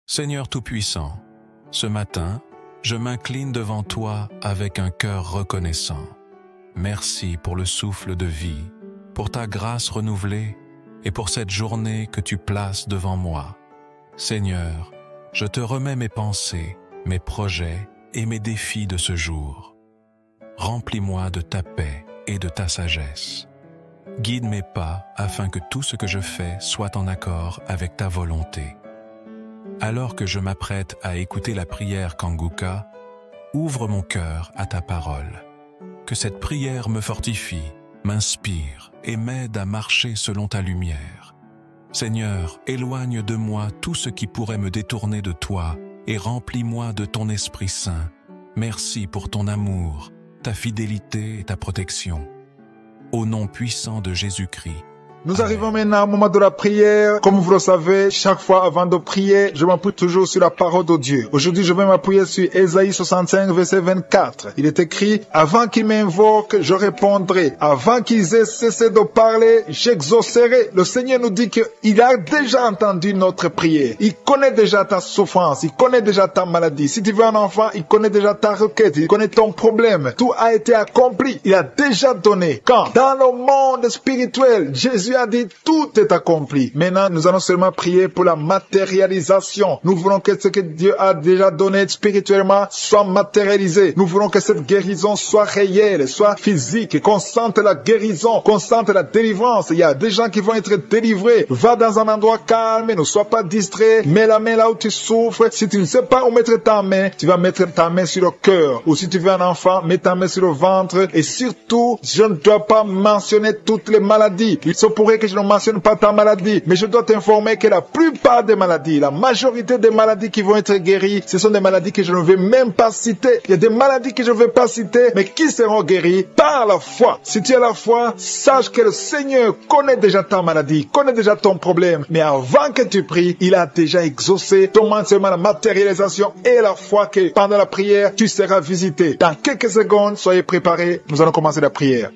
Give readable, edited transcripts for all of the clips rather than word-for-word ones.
Seigneur Tout-Puissant, ce matin, je m'incline devant toi avec un cœur reconnaissant. Merci pour le souffle de vie, pour ta grâce renouvelée et pour cette journée que tu places devant moi. Seigneur, je te remets mes pensées, mes projets et mes défis de ce jour. Remplis-moi de ta paix et de ta sagesse. Guide mes pas afin que tout ce que je fais soit en accord avec ta volonté. Alors que je m'apprête à écouter la prière Kanguka, ouvre mon cœur à ta parole. Que cette prière me fortifie, m'inspire et m'aide à marcher selon ta lumière. Seigneur, éloigne de moi tout ce qui pourrait me détourner de toi et remplis-moi de ton Esprit Saint. Merci pour ton amour, ta fidélité et ta protection. Au nom puissant de Jésus-Christ. Nous arrivons maintenant au moment de la prière. Comme vous le savez, chaque fois avant de prier, je m'appuie toujours sur la parole de Dieu. Aujourd'hui, je vais m'appuyer sur Ésaïe 65, verset 24. Il est écrit, « Avant qu'ils m'invoquent, je répondrai. Avant qu'ils aient cessé de parler, j'exaucerai. » Le Seigneur nous dit qu'il a déjà entendu notre prière. Il connaît déjà ta souffrance. Il connaît déjà ta maladie. Si tu veux un enfant, il connaît déjà ta requête. Il connaît ton problème. Tout a été accompli. Il a déjà donné. Quand? Dans le monde spirituel, Jésus a dit tout est accompli. Maintenant, nous allons seulement prier pour la matérialisation. Nous voulons que ce que Dieu a déjà donné spirituellement soit matérialisé. Nous voulons que cette guérison soit réelle, soit physique, qu'on sente la guérison, qu'on sente la délivrance. Il y a des gens qui vont être délivrés. Va dans un endroit calme, ne sois pas distrait. Mets la main là où tu souffres. Si tu ne sais pas où mettre ta main, tu vas mettre ta main sur le cœur. Ou si tu veux un enfant, mets ta main sur le ventre. Et surtout, je ne dois pas mentionner toutes les maladies. Il se pourrait que je ne mentionne pas ta maladie, mais je dois t'informer que la plupart des maladies, la majorité des maladies qui vont être guéries, ce sont des maladies que je ne vais même pas citer. Il y a des maladies que je ne vais pas citer, mais qui seront guéries par la foi. Si tu as la foi, sache que le Seigneur connaît déjà ta maladie, connaît déjà ton problème, mais avant que tu pries, il a déjà exaucé. Demande seulement la matérialisation et la foi que pendant la prière, tu seras visité. Dans quelques secondes, soyez préparés, nous allons commencer la prière.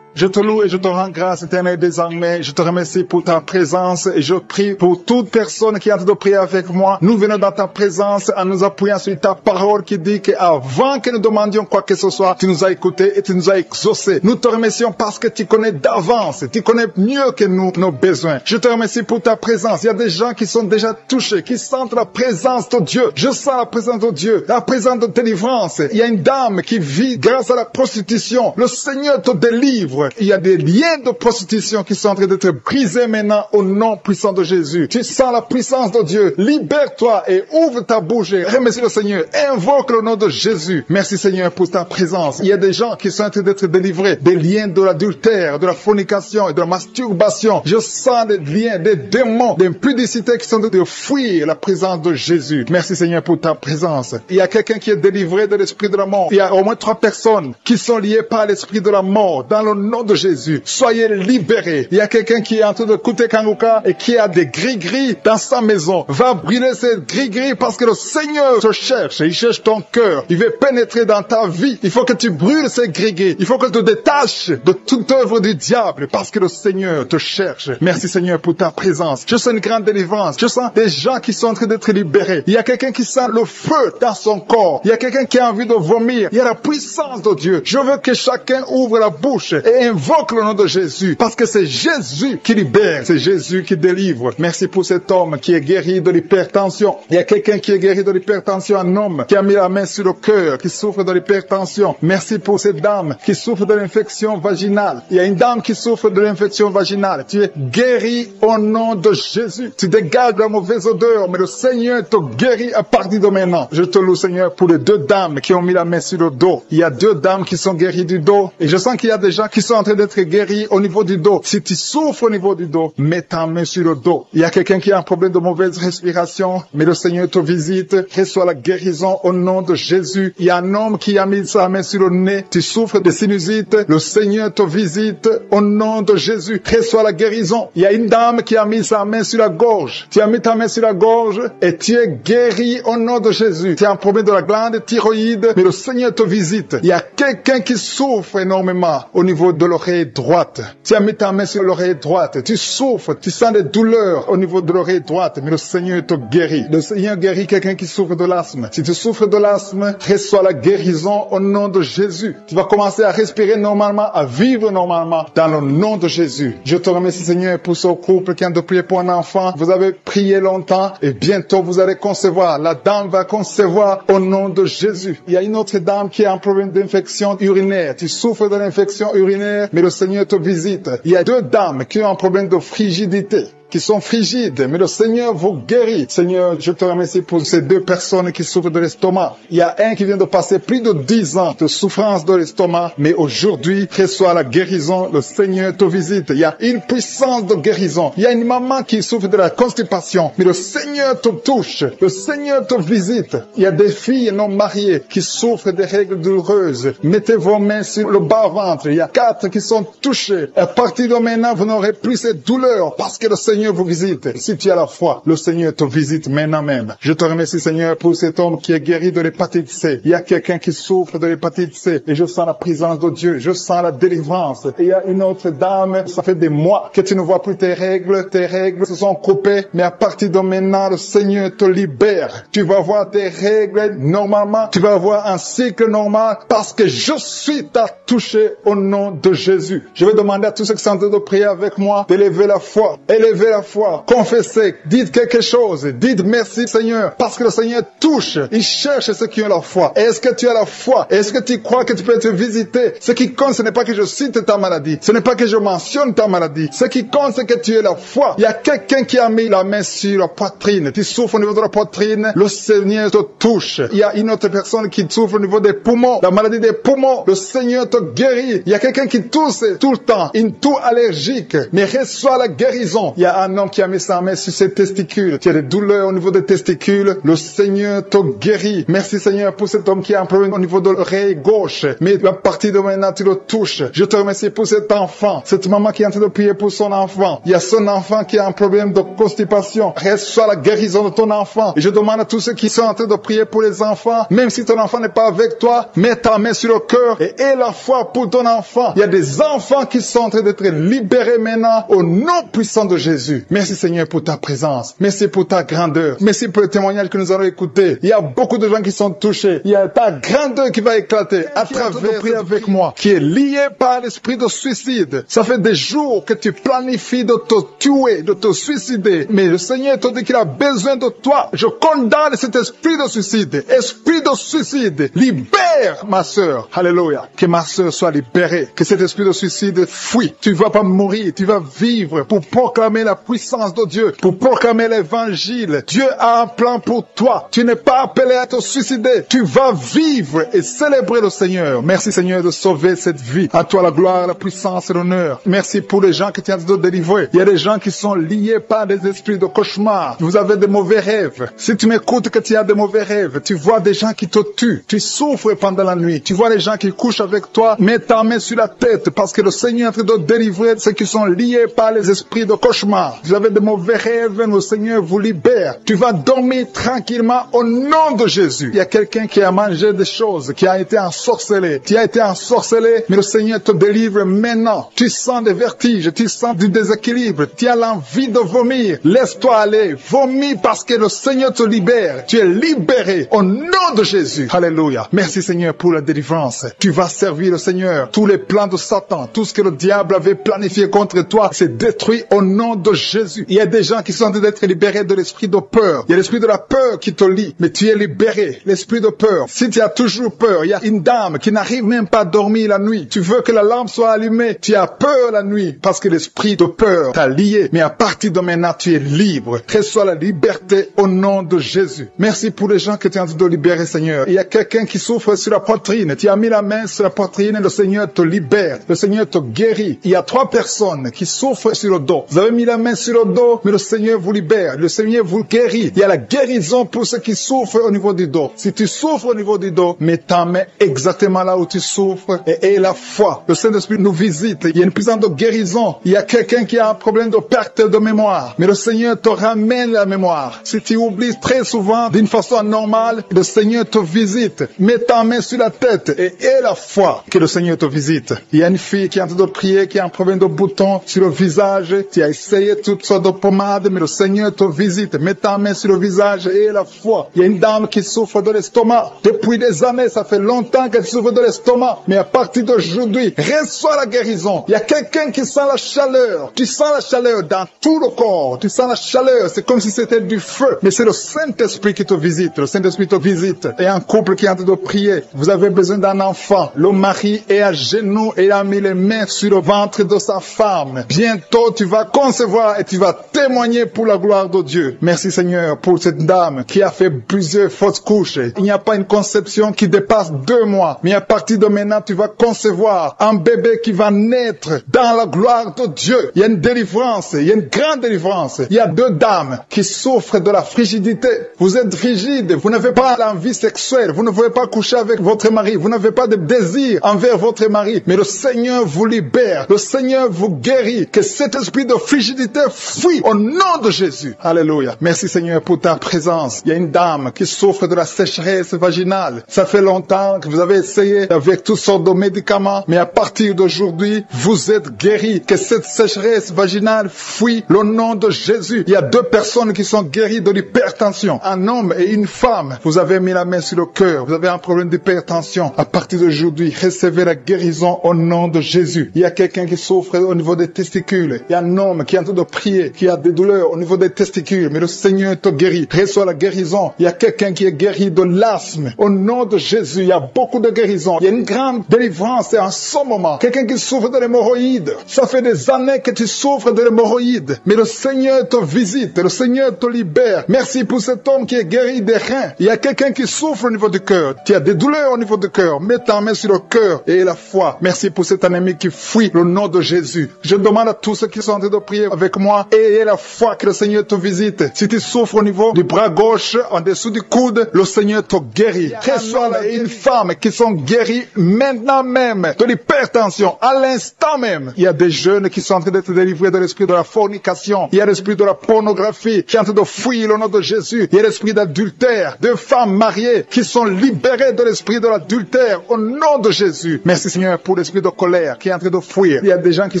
Je te loue et je te rends grâce éternelle désormais. Je te remercie pour ta présence et je prie pour toute personne qui est en train de prier avec moi. Nous venons dans ta présence en nous appuyant sur ta parole qui dit qu'avant que nous demandions quoi que ce soit, tu nous as écoutés et tu nous as exaucés. Nous te remercions parce que tu connais d'avance, tu connais mieux que nous nos besoins. Je te remercie pour ta présence. Il y a des gens qui sont déjà touchés, qui sentent la présence de Dieu. Je sens la présence de Dieu, la présence de délivrance. Il y a une dame qui vit grâce à la prostitution. Le Seigneur te délivre. Il y a des liens de prostitution qui sont en train d'être brisés maintenant au nom puissant de Jésus. Tu sens la puissance de Dieu. Libère-toi et ouvre ta bouche et remercie le Seigneur. Invoque le nom de Jésus. Merci Seigneur pour ta présence. Il y a des gens qui sont en train d'être délivrés des liens de l'adultère, de la fornication et de la masturbation. Je sens des liens, des démons, des impudicités qui sont en train de fuir la présence de Jésus. Merci Seigneur pour ta présence. Il y a quelqu'un qui est délivré de l'esprit de la mort. Il y a au moins 3 personnes qui sont liées par l'esprit de la mort. Dans le nom de Jésus, soyez libérés. Il y a quelqu'un qui est en train de écouter Kanguka et qui a des gris-gris dans sa maison. Va brûler ces gris-gris parce que le Seigneur te cherche. Il cherche ton cœur. Il veut pénétrer dans ta vie. Il faut que tu brûles ces gris-gris. Il faut que tu te détaches de toute œuvre du diable parce que le Seigneur te cherche. Merci Seigneur pour ta présence. Je sens une grande délivrance. Je sens des gens qui sont en train d'être libérés. Il y a quelqu'un qui sent le feu dans son corps. Il y a quelqu'un qui a envie de vomir. Il y a la puissance de Dieu. Je veux que chacun ouvre la bouche et invoque le nom de Jésus, parce que c'est Jésus qui libère, c'est Jésus qui délivre. Merci pour cet homme qui est guéri de l'hypertension. Il y a quelqu'un qui est guéri de l'hypertension, un homme qui a mis la main sur le cœur, qui souffre de l'hypertension. Merci pour cette dame qui souffre de l'infection vaginale. Il y a une dame qui souffre de l'infection vaginale. Tu es guéri au nom de Jésus. Tu dégages la mauvaise odeur, mais le Seigneur te guérit à partir de maintenant. Je te loue Seigneur pour les 2 dames qui ont mis la main sur le dos. Il y a 2 dames qui sont guéries du dos et je sens qu'il y a des gens qui sont en train d'être guéri au niveau du dos. Si tu souffres au niveau du dos, mets ta main sur le dos. Il y a quelqu'un qui a un problème de mauvaise respiration, mais le Seigneur te visite. Reçois la guérison au nom de Jésus. Il y a un homme qui a mis sa main sur le nez. Tu souffres de sinusite. Le Seigneur te visite au nom de Jésus. Reçois la guérison. Il y a une dame qui a mis sa main sur la gorge. Tu as mis ta main sur la gorge et tu es guéri au nom de Jésus. Tu as un problème de la glande thyroïde, mais le Seigneur te visite. Il y a quelqu'un qui souffre énormément au niveau de de l'oreille droite. Tu as mis ta main sur l'oreille droite. Tu souffres, tu sens des douleurs au niveau de l'oreille droite, mais le Seigneur te guérit. Le Seigneur guérit quelqu'un qui souffre de l'asthme. Si tu souffres de l'asthme, reçois la guérison au nom de Jésus. Tu vas commencer à respirer normalement, à vivre normalement dans le nom de Jésus. Je te remercie, Seigneur, pour ce couple qui vient de prier pour un enfant. Vous avez prié longtemps et bientôt vous allez concevoir. La dame va concevoir au nom de Jésus. Il y a une autre dame qui a un problème d'infection urinaire. Tu souffres de l'infection urinaire, mais le Seigneur te visite. Il y a 2 dames qui ont un problème de frigidité, qui sont frigides, mais le Seigneur vous guérit. Seigneur, je te remercie pour ces 2 personnes qui souffrent de l'estomac. Il y a un qui vient de passer plus de 10 ans de souffrance de l'estomac, mais aujourd'hui, reçoit la guérison. Le Seigneur te visite. Il y a une puissance de guérison. Il y a une maman qui souffre de la constipation, mais le Seigneur te touche. Le Seigneur te visite. Il y a des filles non mariées qui souffrent des règles douloureuses. Mettez vos mains sur le bas-ventre. Il y a 4 qui sont touchés. À partir de maintenant, vous n'aurez plus ces douleurs parce que le Seigneur vous visite. Si tu as la foi, le Seigneur te visite maintenant même. Je te remercie, Seigneur, pour cet homme qui est guéri de l'hépatite C. Il y a quelqu'un qui souffre de l'hépatite C et je sens la présence de Dieu. Je sens la délivrance. Et il y a une autre dame, ça fait des mois que tu ne vois plus tes règles. Tes règles se sont coupées, mais à partir de maintenant, le Seigneur te libère. Tu vas voir tes règles normalement. Tu vas avoir un cycle normal parce que je suis touché au nom de Jésus. Je vais demander à tous ceux qui sont en train de prier avec moi d'élever la foi. Élevez la foi, confessez, dites quelque chose, dites merci Seigneur, parce que le Seigneur touche, il cherche ceux qui ont la foi. Est-ce que tu as la foi? Est-ce que tu crois que tu peux être visité? Ce qui compte, ce n'est pas que je cite ta maladie, ce n'est pas que je mentionne ta maladie, ce qui compte, c'est que tu aies la foi. Il y a quelqu'un qui a mis la main sur la poitrine, tu souffres au niveau de la poitrine, le Seigneur te touche. Il y a une autre personne qui souffre au niveau des poumons, la maladie des poumons, le Seigneur te guérit. Il y a quelqu'un qui tousse tout le temps, une toux allergique, mais reçoit la guérison. Il y a un homme qui a mis sa main sur ses testicules. Tu as des douleurs au niveau des testicules. Le Seigneur te guérit. Merci Seigneur pour cet homme qui a un problème au niveau de l'oreille gauche. Mais à partir de maintenant, tu le touches. Je te remercie pour cet enfant. Cette maman qui est en train de prier pour son enfant. Il y a son enfant qui a un problème de constipation. Reçois la guérison de ton enfant. Et je demande à tous ceux qui sont en train de prier pour les enfants, même si ton enfant n'est pas avec toi, mets ta main sur le cœur et aie la foi pour ton enfant. Il y a des enfants qui sont en train d'être libérés maintenant au nom puissant de Jésus. Merci Seigneur pour ta présence. Merci pour ta grandeur. Merci pour le témoignage que nous allons écouter. Il y a beaucoup de gens qui sont touchés. Il y a ta grandeur qui va éclater à travers prier avec moi, qui est lié par l'esprit de suicide. Ça fait des jours que tu planifies de te tuer, de te suicider. Mais le Seigneur te dit qu'il a besoin de toi. Je condamne cet esprit de suicide. Esprit de suicide. Libère ma sœur. Alléluia. Que ma sœur soit libérée. Que cet esprit de suicide fuit. Tu vas pas mourir. Tu vas vivre pour proclamer la puissance de Dieu, pour proclamer l'évangile. Dieu a un plan pour toi. Tu n'es pas appelé à te suicider. Tu vas vivre et célébrer le Seigneur. Merci Seigneur de sauver cette vie. À toi la gloire, la puissance et l'honneur. Merci pour les gens que tu as de délivrer. Il y a des gens qui sont liés par des esprits de cauchemar. Vous avez des mauvais rêves. Si tu m'écoutes que tu as des mauvais rêves, tu vois des gens qui te tuent. Tu souffres pendant la nuit. Tu vois les gens qui couchent avec toi. Mets ta main sur la tête parce que le Seigneur est en train de délivrer ceux qui sont liés par les esprits de cauchemar. Vous avez de mauvais rêves, le Seigneur vous libère. Tu vas dormir tranquillement au nom de Jésus. Il y a quelqu'un qui a mangé des choses, qui a été ensorcelé. Tu as été ensorcelé, mais le Seigneur te délivre maintenant. Tu sens des vertiges, tu sens du déséquilibre, tu as l'envie de vomir. Laisse-toi aller, vomis parce que le Seigneur te libère. Tu es libéré au nom de Jésus. Alléluia. Merci Seigneur pour la délivrance. Tu vas servir le Seigneur. Tous les plans de Satan, tout ce que le diable avait planifié contre toi, c'est détruit au nom de Jésus. Il y a des gens qui sont en train d'être libérés de l'esprit de peur. Il y a l'esprit de la peur qui te lie, mais tu es libéré. L'esprit de peur. Si tu as toujours peur, il y a une dame qui n'arrive même pas à dormir la nuit. Tu veux que la lampe soit allumée. Tu as peur la nuit parce que l'esprit de peur t'a lié. Mais à partir de maintenant, tu es libre. Reçois la liberté au nom de Jésus. Merci pour les gens que tu es en train de libérer, Seigneur. Il y a quelqu'un qui souffre sur la poitrine. Tu as mis la main sur la poitrine et le Seigneur te libère. Le Seigneur te guérit. Il y a 3 personnes qui souffrent sur le dos. Vous avez mis la main main sur le dos, mais le Seigneur vous libère. Le Seigneur vous guérit. Il y a la guérison pour ceux qui souffrent au niveau du dos. Si tu souffres au niveau du dos, mets ta main exactement là où tu souffres et aie la foi. Le Saint-Esprit nous visite. Il y a une puissance de guérison. Il y a quelqu'un qui a un problème de perte de mémoire, mais le Seigneur te ramène la mémoire. Si tu oublies très souvent d'une façon normale, le Seigneur te visite. Mets ta main sur la tête et aie la foi que le Seigneur te visite. Il y a une fille qui est en train de prier, qui a un problème de bouton sur le visage. Tu as essayé toutes sortes de pommades, mais le Seigneur te visite. Mets ta main sur le visage et aie la foi. Il y a une dame qui souffre de l'estomac. Depuis des années, ça fait longtemps qu'elle souffre de l'estomac. Mais à partir d'aujourd'hui, reçois la guérison. Il y a quelqu'un qui sent la chaleur. Tu sens la chaleur dans tout le corps. Tu sens la chaleur. C'est comme si c'était du feu. Mais c'est le Saint-Esprit qui te visite. Le Saint-Esprit te visite. Et un couple qui est en train de prier. Vous avez besoin d'un enfant. Le mari est à genoux et il a mis les mains sur le ventre de sa femme. Bientôt, tu vas concevoir et tu vas témoigner pour la gloire de Dieu. Merci Seigneur pour cette dame qui a fait plusieurs fausses couches. Il n'y a pas une conception qui dépasse 2 mois. Mais à partir de maintenant, tu vas concevoir un bébé qui va naître dans la gloire de Dieu. Il y a une délivrance. Il y a une grande délivrance. Il y a 2 dames qui souffrent de la frigidité. Vous êtes frigide. Vous n'avez pas l'envie sexuelle. Vous ne pouvez pas coucher avec votre mari. Vous n'avez pas de désir envers votre mari. Mais le Seigneur vous libère. Le Seigneur vous guérit. Que cet esprit de frigidité fuit au nom de Jésus. Alléluia. Merci Seigneur pour ta présence. Il y a une dame qui souffre de la sécheresse vaginale. Ça fait longtemps que vous avez essayé avec toutes sortes de médicaments. Mais à partir d'aujourd'hui, vous êtes guéris. Que cette sécheresse vaginale fuit le nom de Jésus. Il y a 2 personnes qui sont guéries de l'hypertension. Un homme et une femme. Vous avez mis la main sur le cœur. Vous avez un problème d'hypertension. À partir d'aujourd'hui, recevez la guérison au nom de Jésus. Il y a quelqu'un qui souffre au niveau des testicules. Il y a un homme qui est en train de prier, qui a des douleurs au niveau des testicules. Mais le Seigneur te guérit. Reçois la guérison. Il y a quelqu'un qui est guéri de l'asthme. Au nom de Jésus, il y a beaucoup de guérisons. Il y a une grande délivrance en ce moment. Quelqu'un qui souffre de l'hémorroïde. Ça fait des années que tu souffres de l'hémorroïde. Mais le Seigneur te visite. Le Seigneur te libère. Merci pour cet homme qui est guéri des reins. Il y a quelqu'un qui souffre au niveau du cœur. Tu as des douleurs au niveau du cœur. Mets ta main sur le cœur et la foi. Merci pour cet ennemi qui fuit le nom de Jésus. Je demande à tous ceux qui sont en train de prier avec moi, ayez la foi que le Seigneur te visite. Si tu souffres au niveau du bras gauche, en dessous du coude, le Seigneur te guérit. Reçois une femme qui sont guéries maintenant même de l'hypertension, à l'instant même. Il y a des jeunes qui sont en train d'être délivrés de l'esprit de la fornication. Il y a l'esprit de la pornographie qui est en train de fuir le nom de Jésus. Il y a l'esprit d'adultère, de femmes mariées qui sont libérées de l'esprit de l'adultère au nom de Jésus. Merci Seigneur pour l'esprit de colère qui est en train de fuir. Il y a des gens qui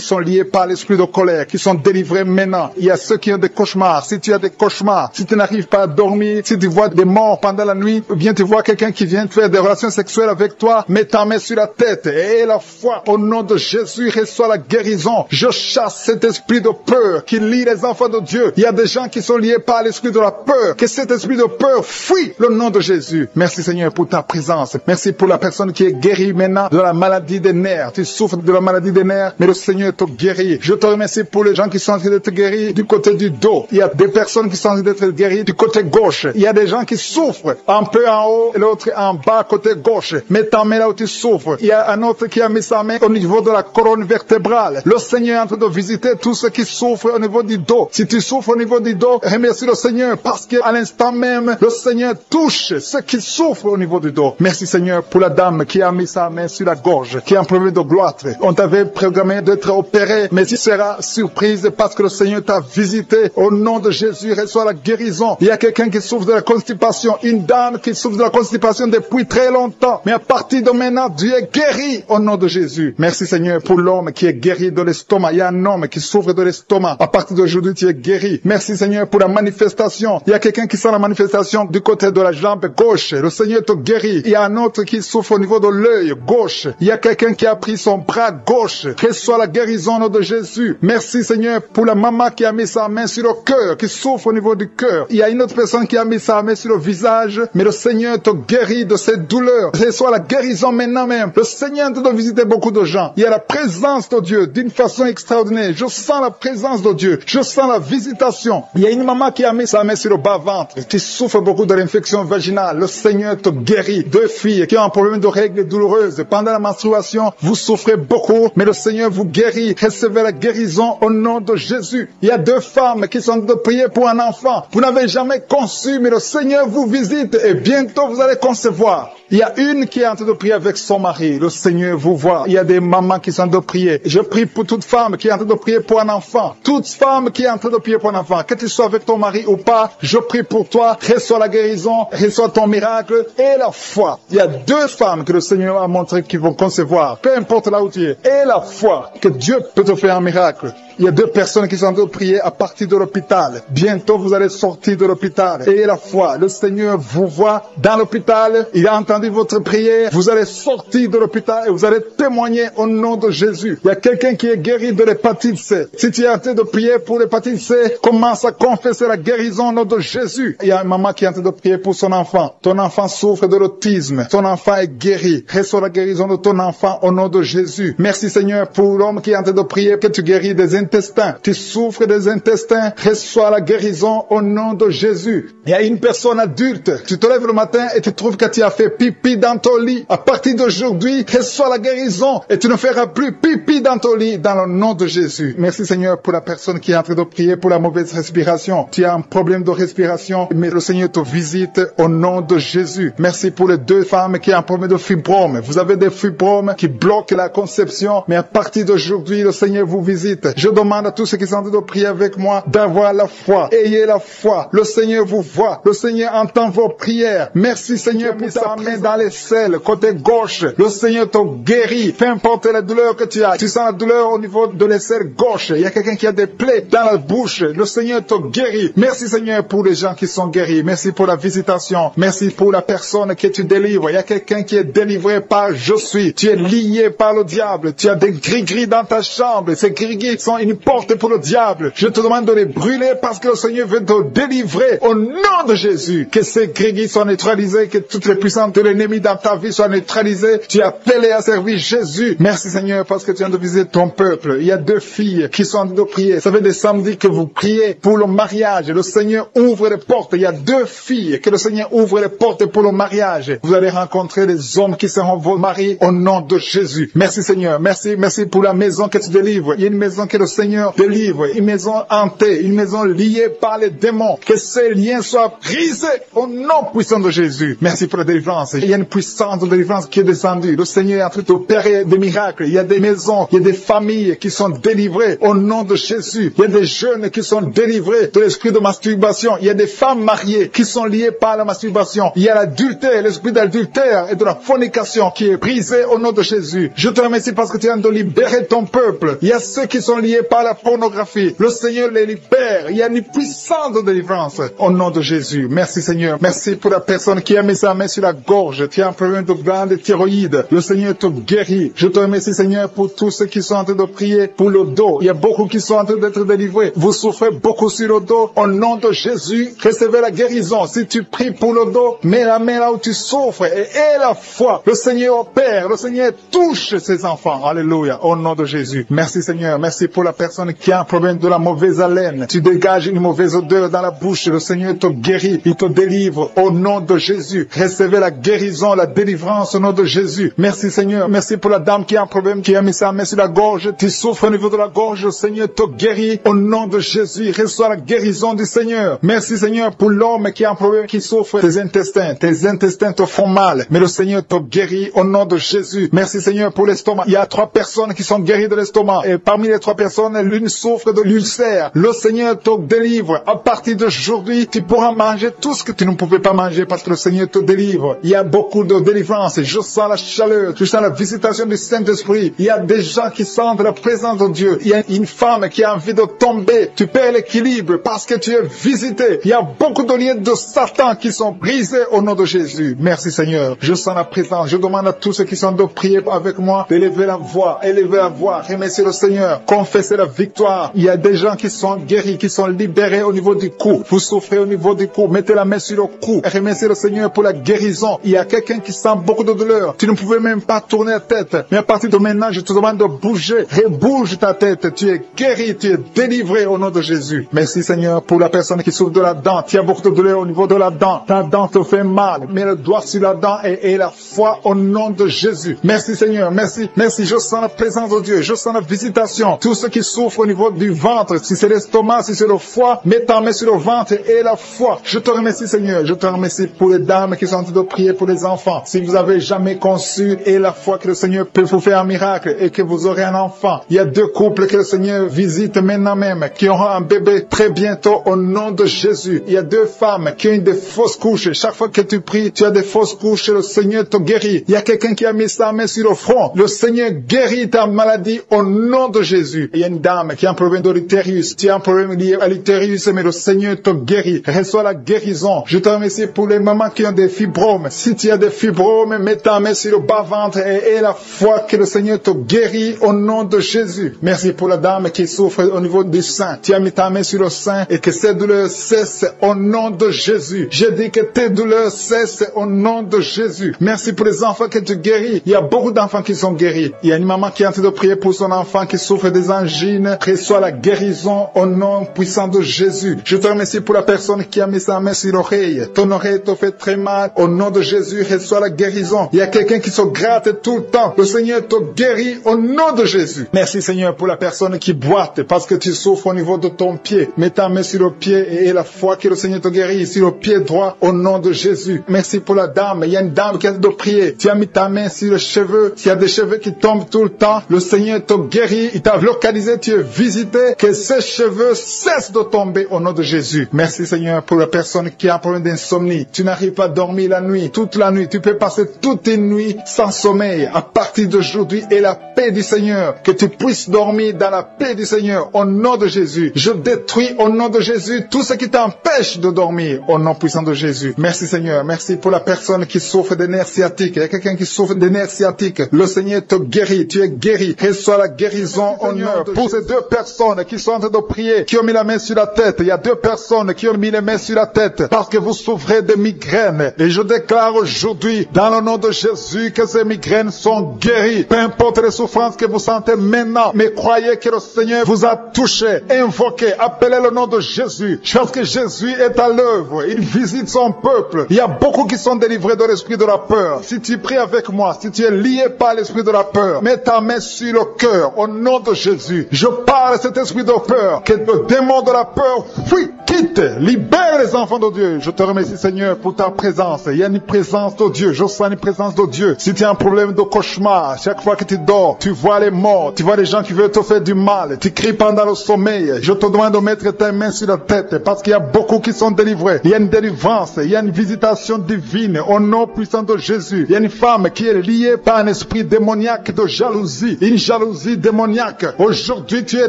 sont liés par l'esprit de colère, qui sont délivrés maintenant. Il y a ceux qui ont des cauchemars. Si tu as des cauchemars, si tu n'arrives pas à dormir, si tu vois des morts pendant la nuit, ou bien tu vois quelqu'un qui vient faire des relations sexuelles avec toi, mets ta main sur la tête et la foi au nom de Jésus reçoit la guérison. Je chasse cet esprit de peur qui lie les enfants de Dieu. Il y a des gens qui sont liés par l'esprit de la peur. Que cet esprit de peur fuit le nom de Jésus. Merci Seigneur pour ta présence. Merci pour la personne qui est guérie maintenant de la maladie des nerfs. Tu souffres de la maladie des nerfs, mais le Seigneur te guérit. Je te remercie pour les gens qui sont en train d'être guéris du côté du dos. Il y a des personnes qui sont en train d'être guéries du côté gauche. Il y a des gens qui souffrent un peu en haut et l'autre en bas côté gauche. Mets ta main là où tu souffres. Il y a un autre qui a mis sa main au niveau de la colonne vertébrale. Le Seigneur est en train de visiter tous ceux qui souffrent au niveau du dos. Si tu souffres au niveau du dos, remercie le Seigneur parce qu'à l'instant même, le Seigneur touche ceux qui souffrent au niveau du dos. Merci Seigneur pour la dame qui a mis sa main sur la gorge, qui a un problème de gloître. On t'avait programmé d'être opéré, mais tu seras surprise parce que le Seigneur t'a visité. Au nom de Jésus, reçois la guérison. Il y a quelqu'un qui souffre de la constipation, une dame qui souffre de la constipation depuis très longtemps. Mais à partir de maintenant, Dieu est guéri au nom de Jésus. Merci Seigneur pour l'homme qui est guéri de l'estomac. Il y a un homme qui souffre de l'estomac. À partir d'aujourd'hui, tu es guéri. Merci Seigneur pour la manifestation. Il y a quelqu'un qui sent la manifestation du côté de la jambe gauche. Le Seigneur te guérit. Il y a un autre qui souffre au niveau de l'œil gauche. Il y a quelqu'un qui a pris son bras gauche. Reçois la guérison au nom de Jésus. Merci Seigneur pour la maman qui a mis sa main sur le cœur, qui souffre au niveau du cœur. Il y a une autre personne qui a mis sa main sur le visage, mais le Seigneur te guérit de cette douleur. Reçois la guérison maintenant même. Le Seigneur te doit visiter beaucoup de gens. Il y a la présence de Dieu d'une façon extraordinaire. Je sens la présence de Dieu. Je sens la visitation. Il y a une maman qui a mis sa main sur le bas-ventre. Tu souffres beaucoup de l'infection vaginale. Le Seigneur te guérit. 2 filles qui ont un problème de règles douloureuses. Pendant la menstruation, vous souffrez beaucoup, mais le Seigneur vous guérit. Recevez la guérison au nom de Jésus. Jésus. Il y a 2 femmes qui sont en train de prier pour un enfant. Vous n'avez jamais conçu, mais le Seigneur vous visite et bientôt vous allez concevoir. Il y a une qui est en train de prier avec son mari. Le Seigneur vous voit. Il y a des mamans qui sont en train de prier. Je prie pour toute femme qui est en train de prier pour un enfant. Toute femme qui est en train de prier pour un enfant. Que tu sois avec ton mari ou pas, je prie pour toi. Reçois la guérison, reçois ton miracle et la foi. Il y a 2 femmes que le Seigneur a montré qui vont concevoir. Peu importe là où tu es. Et la foi que Dieu peut te faire un miracle. Il y a 2 personnes qui sont en train de prier à partir de l'hôpital. Bientôt, vous allez sortir de l'hôpital. Et la foi, le Seigneur vous voit dans l'hôpital. Il a entendu votre prière. Vous allez sortir de l'hôpital et vous allez témoigner au nom de Jésus. Il y a quelqu'un qui est guéri de l'hépatite C. Si tu es en train de prier pour l'hépatite C, commence à confesser la guérison au nom de Jésus. Il y a une maman qui est en train de prier pour son enfant. Ton enfant souffre de l'autisme. Ton enfant est guéri. Reçois la guérison de ton enfant au nom de Jésus. Merci Seigneur pour l'homme qui est en train de prier que tu guéris des intestins. Tu souffres des intestins. Reçois la guérison au nom de Jésus. Il y a une personne adulte. Tu te lèves le matin et tu trouves que tu as fait pipi dans ton lit. À partir d'aujourd'hui, reçois la guérison et tu ne feras plus pipi dans ton lit dans le nom de Jésus. Merci Seigneur pour la personne qui est en train de prier pour la mauvaise respiration. Tu as un problème de respiration, mais le Seigneur te visite au nom de Jésus. Merci pour les 2 femmes qui ont un problème de fibrome. Vous avez des fibromes qui bloquent la conception, mais à partir d'aujourd'hui, le Seigneur vous visite. Je demande à tous ceux qui sont en train de prier avec moi d'avoir la foi. Ayez la foi. Le Seigneur vous voit. Le Seigneur entend vos prières. Merci Seigneur pour ta main dans les selles, côté gauche. Le Seigneur te guérit. Peu importe la douleur que tu as. Tu sens la douleur au niveau de l'aisselle gauche. Il y a quelqu'un qui a des plaies dans la bouche. Le Seigneur te guérit. Merci Seigneur pour les gens qui sont guéris. Merci pour la visitation. Merci pour la personne que tu délivres. Il y a quelqu'un qui est délivré par je suis. Tu es lié par le diable. Tu as des gris-gris dans ta chambre. Ces gris-gris sont une porte pour le diable. Je te demande de les brûler parce que le Seigneur veut te délivrer au nom de Jésus. Que ces gris-gris soient neutralisés, que toutes les puissances de l'ennemi dans ta vie soient neutralisées. Tu as appelé à servir Jésus. Merci Seigneur parce que tu viens de visiter ton peuple. Il y a 2 filles qui sont en train de prier. Ça fait des samedis que vous priez pour le mariage. Le Seigneur ouvre les portes. Il y a 2 filles que le Seigneur ouvre les portes pour le mariage. Vous allez rencontrer les hommes qui seront vos maris au nom de Jésus. Merci Seigneur. Merci pour la maison que tu délivres. Il y a une maison que le Seigneur délivre. Une maison hantée. Une maison liée par les démons. Que ces liens soient brisés au nom puissant de Jésus. Merci pour la délivrance. Il y a une puissance de délivrance qui est descendue. Le Seigneur est en train d'opérer des miracles. Il y a des maisons, il y a des familles qui sont délivrées au nom de Jésus. Il y a des jeunes qui sont délivrés de l'esprit de masturbation. Il y a des femmes mariées qui sont liées par la masturbation. Il y a l'adultère, l'esprit d'adultère et de la fornication qui est brisé au nom de Jésus. Je te remercie parce que tu viens de libérer ton peuple. Il y a ceux qui sont liés par la pornographie. Le Seigneur les libère. Il y a une puissance de délivrance au nom de Jésus. Merci Seigneur. Merci pour la personne qui a mis sa main sur la gorge. Tu as un problème de glande thyroïde. Le Seigneur te guérit. Je te remercie Seigneur pour tous ceux qui sont en train de prier pour le dos. Il y a beaucoup qui sont en train d'être délivrés. Vous souffrez beaucoup sur le dos. Au nom de Jésus, recevez la guérison. Si tu pries pour le dos, mets la main là où tu souffres et aie la foi. Le Seigneur opère. Le Seigneur touche ses enfants. Alléluia. Au nom de Jésus. Merci Seigneur. Merci pour la personne qui a un problème de la mauvaise haleine. Tu dégages une mauvaise odeur dans la bouche. Le Seigneur te guérit. Il te délivre. Au nom de Jésus. Recevez la guérison, la délivrance au nom de Jésus. Merci Seigneur. Merci pour la dame qui a un problème, qui a mis sa main sur la gorge. Tu souffres au niveau de la gorge. Le Seigneur te guérit. Au nom de Jésus. Reçois la guérison du Seigneur. Merci Seigneur pour l'homme qui a un problème, qui souffre des intestins. Tes intestins te font mal. Mais le Seigneur te guérit au nom de Jésus. Merci Seigneur pour l'estomac. Il y a 3 personnes qui sont guéries de l'estomac. Et parmi les 3 personnes, l'une souffre de l'ulcère. Le Seigneur te délivre. À partir d'aujourd'hui, tu pourras manger tout ce que tu ne pouvais pas manger parce que le Seigneur te délivre. Il y a beaucoup de délivrance. Je sens la chaleur. Je sens la visitation du Saint-Esprit. Il y a des gens qui sentent la présence de Dieu. Il y a une femme qui a envie de tomber. Tu perds l'équilibre parce que tu es visité. Il y a beaucoup de liens de Satan qui sont brisés au nom de Jésus. Merci Seigneur. Je sens la présence. Je demande à tous ceux qui sont de prier avec moi d'élever la voix. Élever la voix. Remercier le Seigneur. Confesser la victoire. Il y a des gens qui sont guéris, qui sont libérés au niveau du cou. Vous souffrez au niveau du cou. Mettez la main sur le cou. Et remerciez le Seigneur pour la guérison. Il y a quelqu'un qui sent beaucoup de douleur. Tu ne pouvais même pas tourner la tête. Mais à partir de maintenant, je te demande de bouger. Rebouge ta tête. Tu es guéri. Tu es délivré au nom de Jésus. Merci Seigneur pour la personne qui souffre de la dent. Tu as beaucoup de douleur au niveau de la dent. Ta dent te fait mal. Mets le doigt sur la dent et la foi au nom de Jésus. Merci Seigneur. Merci. Merci. Je sens la présence de Dieu. Je sens la visitation. Tous ceux qui souffre au niveau du ventre, si c'est l'estomac, si c'est le foie, mets ta main sur le ventre et la foi. Je te remercie, Seigneur. Je te remercie pour les dames qui sont en train de prier pour les enfants. Si vous avez jamais conçu et la foi que le Seigneur peut vous faire un miracle et que vous aurez un enfant. Il y a 2 couples que le Seigneur visite maintenant même, qui auront un bébé très bientôt au nom de Jésus. Il y a 2 femmes qui ont eu des fausses couches. Chaque fois que tu pries, tu as des fausses couches, le Seigneur te guérit. Il y a quelqu'un qui a mis sa main sur le front. Le Seigneur guérit ta maladie au nom de Jésus. Il y a une dame qui a un problème de l'utérus. Tu as un problème lié à l'utérus, mais le Seigneur te guérit. Reçois la guérison. Je te remercie pour les mamans qui ont des fibromes. Si tu as des fibromes, mets ta main sur le bas-ventre et la foi que le Seigneur te guérit au nom de Jésus. Merci pour la dame qui souffre au niveau du sein. Tu as mis ta main sur le sein et que ces douleurs cessent au nom de Jésus. Je dis que tes douleurs cessent au nom de Jésus. Merci pour les enfants que tu guéris. Il y a beaucoup d'enfants qui sont guéris. Il y a une maman qui est en train de prier pour son enfant qui souffre des angines. Reçois la guérison au nom puissant de Jésus. Je te remercie pour la personne qui a mis sa main sur l'oreille. Ton oreille te fait très mal. Au nom de Jésus, reçois la guérison. Il y a quelqu'un qui se gratte tout le temps. Le Seigneur te guérit au nom de Jésus. Merci Seigneur pour la personne qui boite parce que tu souffres au niveau de ton pied. Mets ta main sur le pied et la foi que le Seigneur te guérit sur le pied droit au nom de Jésus. Merci pour la dame. Il y a une dame qui a de prier. Tu as mis ta main sur les cheveux. S'il y a des cheveux qui tombent tout le temps, le Seigneur te guérit. Il t'a localisé, tu es visité. Que ces cheveux cessent de tomber au nom de Jésus. Merci Seigneur pour la personne qui a un problème d'insomnie. Tu n'arrives pas à dormir la nuit, toute la nuit. Tu peux passer toute une nuit sans sommeil. À partir d'aujourd'hui, et la paix du Seigneur, que tu puisses dormir dans la paix du Seigneur au nom de Jésus. Je détruis au nom de Jésus tout ce qui t'empêche de dormir au nom puissant de Jésus. Merci Seigneur. Merci pour la personne qui souffre des nerfs sciatiques. Il y a quelqu'un qui souffre des nerfs sciatiques. Le Seigneur te guérit. Tu es guéri. Reçois la guérison au nom de pour ces 2 personnes qui sont en train de prier, qui ont mis la main sur la tête. Il y a 2 personnes qui ont mis les mains sur la tête parce que vous souffrez de migraines. Et je déclare aujourd'hui, dans le nom de Jésus, que ces migraines sont guéries. Peu importe les souffrances que vous sentez maintenant, mais croyez que le Seigneur vous a touché. Invoquez, appelez le nom de Jésus. Parce que Jésus est à l'œuvre. Il visite son peuple. Il y a beaucoup qui sont délivrés de l'esprit de la peur. Si tu pries avec moi, si tu es lié par l'esprit de la peur, mets ta main sur le cœur au nom de Jésus. Je parle à cet esprit de peur, que le démon de la peur fuit, quitte, libère les enfants de Dieu. Je te remercie Seigneur pour ta présence. Il y a une présence de Dieu. Je sens une présence de Dieu. Si tu as un problème de cauchemar, chaque fois que tu dors, tu vois les morts, tu vois les gens qui veulent te faire du mal, tu cries pendant le sommeil. Je te demande de mettre tes mains sur la tête parce qu'il y a beaucoup qui sont délivrés. Il y a une délivrance, il y a une visitation divine au nom puissant de Jésus. Il y a une femme qui est liée par un esprit démoniaque de jalousie, une jalousie démoniaque. Aujourd'hui, tu es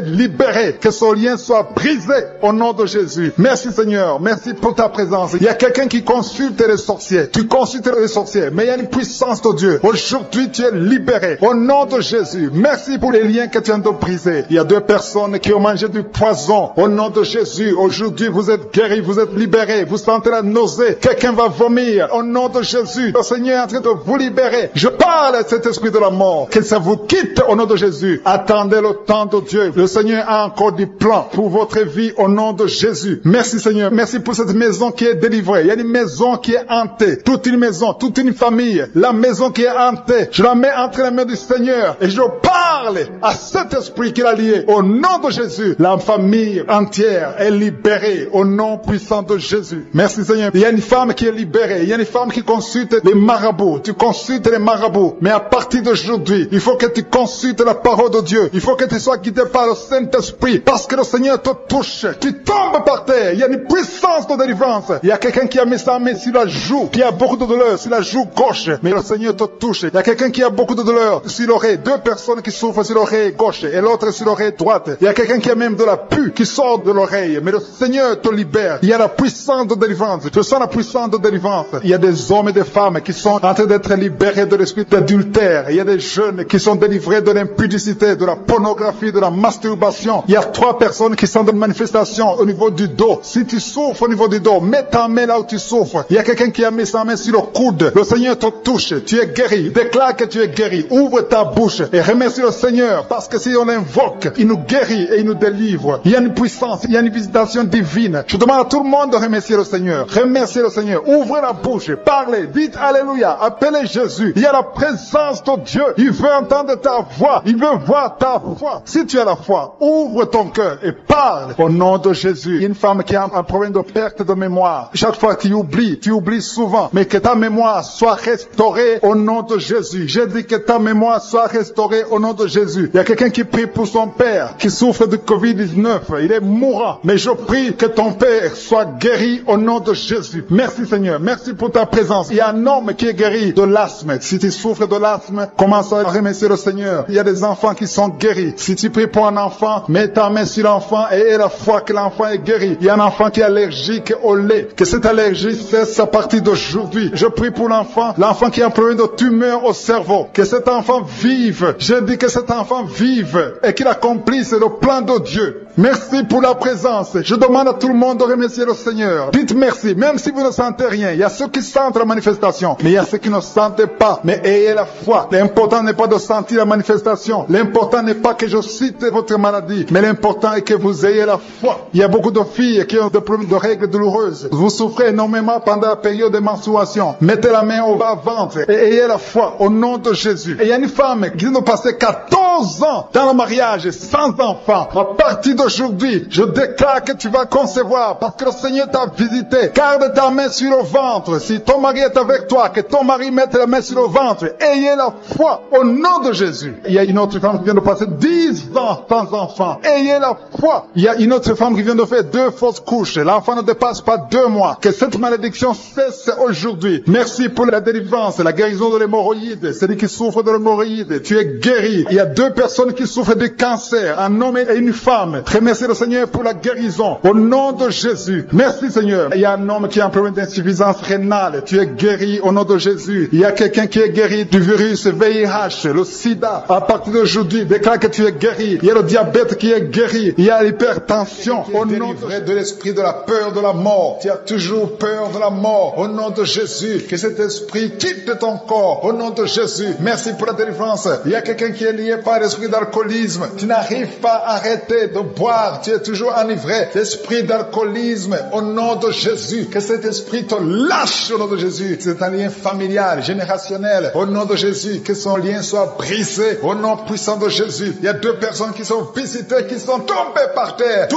libéré. Que ce lien soit brisé au nom de Jésus. Merci Seigneur, merci pour ta présence. Il y a quelqu'un qui consulte les sorciers. Tu consultes les sorciers, mais il y a une puissance de Dieu. Aujourd'hui, tu es libéré au nom de Jésus. Merci pour les liens que tu viens de briser. Il y a 2 personnes qui ont mangé du poison au nom de Jésus. Aujourd'hui, vous êtes guéris, vous êtes libérés. Vous sentez la nausée. Quelqu'un va vomir au nom de Jésus. Le Seigneur est en train de vous libérer. Je parle à cet esprit de la mort. Que ça vous quitte au nom de Jésus. Attendez le temps de Dieu. Le Seigneur a encore du plan pour votre vie au nom de Jésus. Merci Seigneur. Merci pour cette maison qui est délivrée. Il y a une maison qui est hantée. Toute une maison, toute une famille. La maison qui est hantée. Je la mets entre les mains du Seigneur. Et je parle à cet esprit qui l'a lié. Au nom de Jésus. La famille entière est libérée au nom puissant de Jésus. Merci Seigneur. Il y a une femme qui est libérée. Il y a une femme qui consulte les marabouts. Tu consultes les marabouts. Mais à partir d'aujourd'hui, il faut que tu consultes la parole de Dieu. Il faut que tu sois guidé par le Saint-Esprit. Parce que le Seigneur te touche. Tu tombes par terre. Il y a une puissance de délivrance. Il y a quelqu'un qui a mis sa main sur la joue. Qui a beaucoup de douleur sur la joue gauche. Mais le Seigneur te touche. Il y a quelqu'un qui a beaucoup de douleur sur l'oreille. 2 personnes qui souffrent sur l'oreille gauche et l'autre sur l'oreille droite. Il y a quelqu'un qui a même de la pus qui sort de l'oreille. Mais le Seigneur te libère. Il y a la puissance de délivrance. Je sens la puissance de délivrance. Il y a des hommes et des femmes qui sont en train d'être libérés de l'esprit d'adultère. Il y a des jeunes qui sont délivrés de l'impudicité, de la pornographie, de la masturbation. Il y a 3 personnes qui sont dans une manifestation au niveau du dos. Si tu souffres au niveau du dos, mets ta main là où tu souffres. Il y a quelqu'un qui a mis sa main sur le coude. Le Seigneur te touche. Tu es guéri. Déclare que tu es guéri. Ouvre ta bouche et remercie le Seigneur parce que si on l'invoque, il nous guérit et il nous délivre. Il y a une puissance, il y a une visitation divine. Je demande à tout le monde de remercier le Seigneur. Remerciez le Seigneur. Ouvrez la bouche. Parlez. Dites Alléluia. Appelez Jésus. Il y a la présence de Dieu. Il veut entendre ta voix. Il veut voir ta foi. si tu as la foi, ouvre ton cœur et parle au nom de Jésus. Il y a une femme qui a un problème de perte de mémoire. Chaque fois tu oublies souvent, mais que ta mémoire soit restaurée au nom de Jésus. J'ai dit que ta mémoire soit restaurée au nom de Jésus. Il y a quelqu'un qui prie pour son père qui souffre de Covid-19. Il est mourant, mais je prie que ton père soit guéri au nom de Jésus. Merci Seigneur, merci pour ta présence. Il y a un homme qui est guéri de l'asthme. Si tu souffres de l'asthme, commence à remercier le Seigneur. Il y a des enfants qui sont guéris. Si tu pries pour un enfant, mets ta main sur l'enfant et aie la foi que l'enfant est guéri. Il y a un enfant qui est allergique au lait. Que cette allergie cesse à partir d'aujourd'hui. Je prie pour l'enfant qui a un problème de tumeur au cerveau. Que cet enfant vive. Je dis que cet enfant vive et qu'il accomplisse le plan de Dieu. Merci pour la présence. Je demande à tout le monde de remercier le Seigneur. Dites merci, même si vous ne sentez rien. Il y a ceux qui sentent la manifestation, mais il y a ceux qui ne sentent pas. Mais ayez la foi. L'important n'est pas de sentir la manifestation. L'important n'est pas que je cite votre maladie, mais l'important est que vous ayez la foi. Il y a beaucoup de filles qui ont des problèmes de règles douloureuses. Vous souffrez énormément pendant la période de menstruation. Mettez la main au bas-ventre et ayez la foi au nom de Jésus. Et il y a une femme qui vient de passer 14 ans dans le mariage sans enfant. À partir d'aujourd'hui, je déclare que tu vas concevoir parce que le Seigneur t'a visité. Garde ta main sur le ventre. Si ton mari est avec toi, que ton mari mette la main sur le ventre. Ayez la foi au nom de Jésus. Il y a une autre femme qui vient de passer 10 ans sans enfant. Ayez la foi. Il y a une autre femme qui vient de faire 2 fausses couches. L'enfant ne dépasse pas 2 mois. Que cette malédiction cesse aujourd'hui. Merci pour la délivrance, la guérison de l'hémorroïde. Celui qui souffre de l'hémorroïde, tu es guéri. Il y a 2 personnes qui souffrent de cancer, un homme et une femme. Remerciez le Seigneur pour la guérison. Au nom de Jésus. Merci Seigneur. Il y a un homme qui a un problème d'insuffisance rénale. Tu es guéri au nom de Jésus. Il y a quelqu'un qui est guéri du virus VIH, le sida. À partir d'aujourd'hui, déclare que tu es guéri. Il y a le diabète qui est guéri. Il y a l'hypertension. Au nom de l'esprit de la peur de la mort. Tu as toujours peur de la mort. Au nom de Jésus. Que cet esprit quitte ton corps. Au nom de Jésus. Merci pour la délivrance. Il y a quelqu'un qui est lié par l'esprit d'alcoolisme. Tu n'arrives pas à arrêter de boire. Tu es toujours enivré. L'esprit d'alcoolisme. Au nom de Jésus. Que cet esprit te lâche au nom de Jésus. C'est un lien familial, générationnel. Au nom de Jésus. Que son lien soit brisé. Au nom puissant de Jésus. Il y a 2 personnes qui sont visitées, qui sont tombées par terre. 2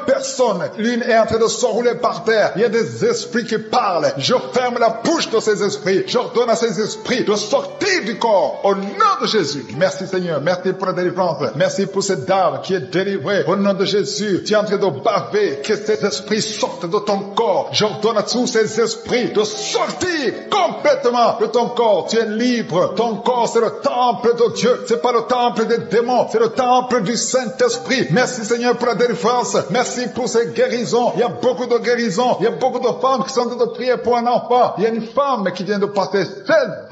personnes. L'une est en train de s'enrouler par terre. Il y a des esprits qui parlent. Je ferme la bouche de ces esprits. J'ordonne à ces esprits de sortir du corps. Au nom de Jésus. Merci Seigneur. Merci pour la délivrance. Merci pour cette dame qui est délivrée. Au nom de Jésus. Tu es en train de baver. Que ces esprits sortent de ton corps. J'ordonne à tous ces esprits de sortir complètement de ton corps. Tu es libre. Ton corps, c'est le temple de Dieu. C'est pas le temple des démons. C'est le temple du Saint-Esprit. Merci Seigneur pour la délivrance. Merci pour ces guérisons. Il y a beaucoup de guérisons. Il y a beaucoup de femmes qui sont en train de prier pour un enfant. Il y a une femme qui vient de passer 16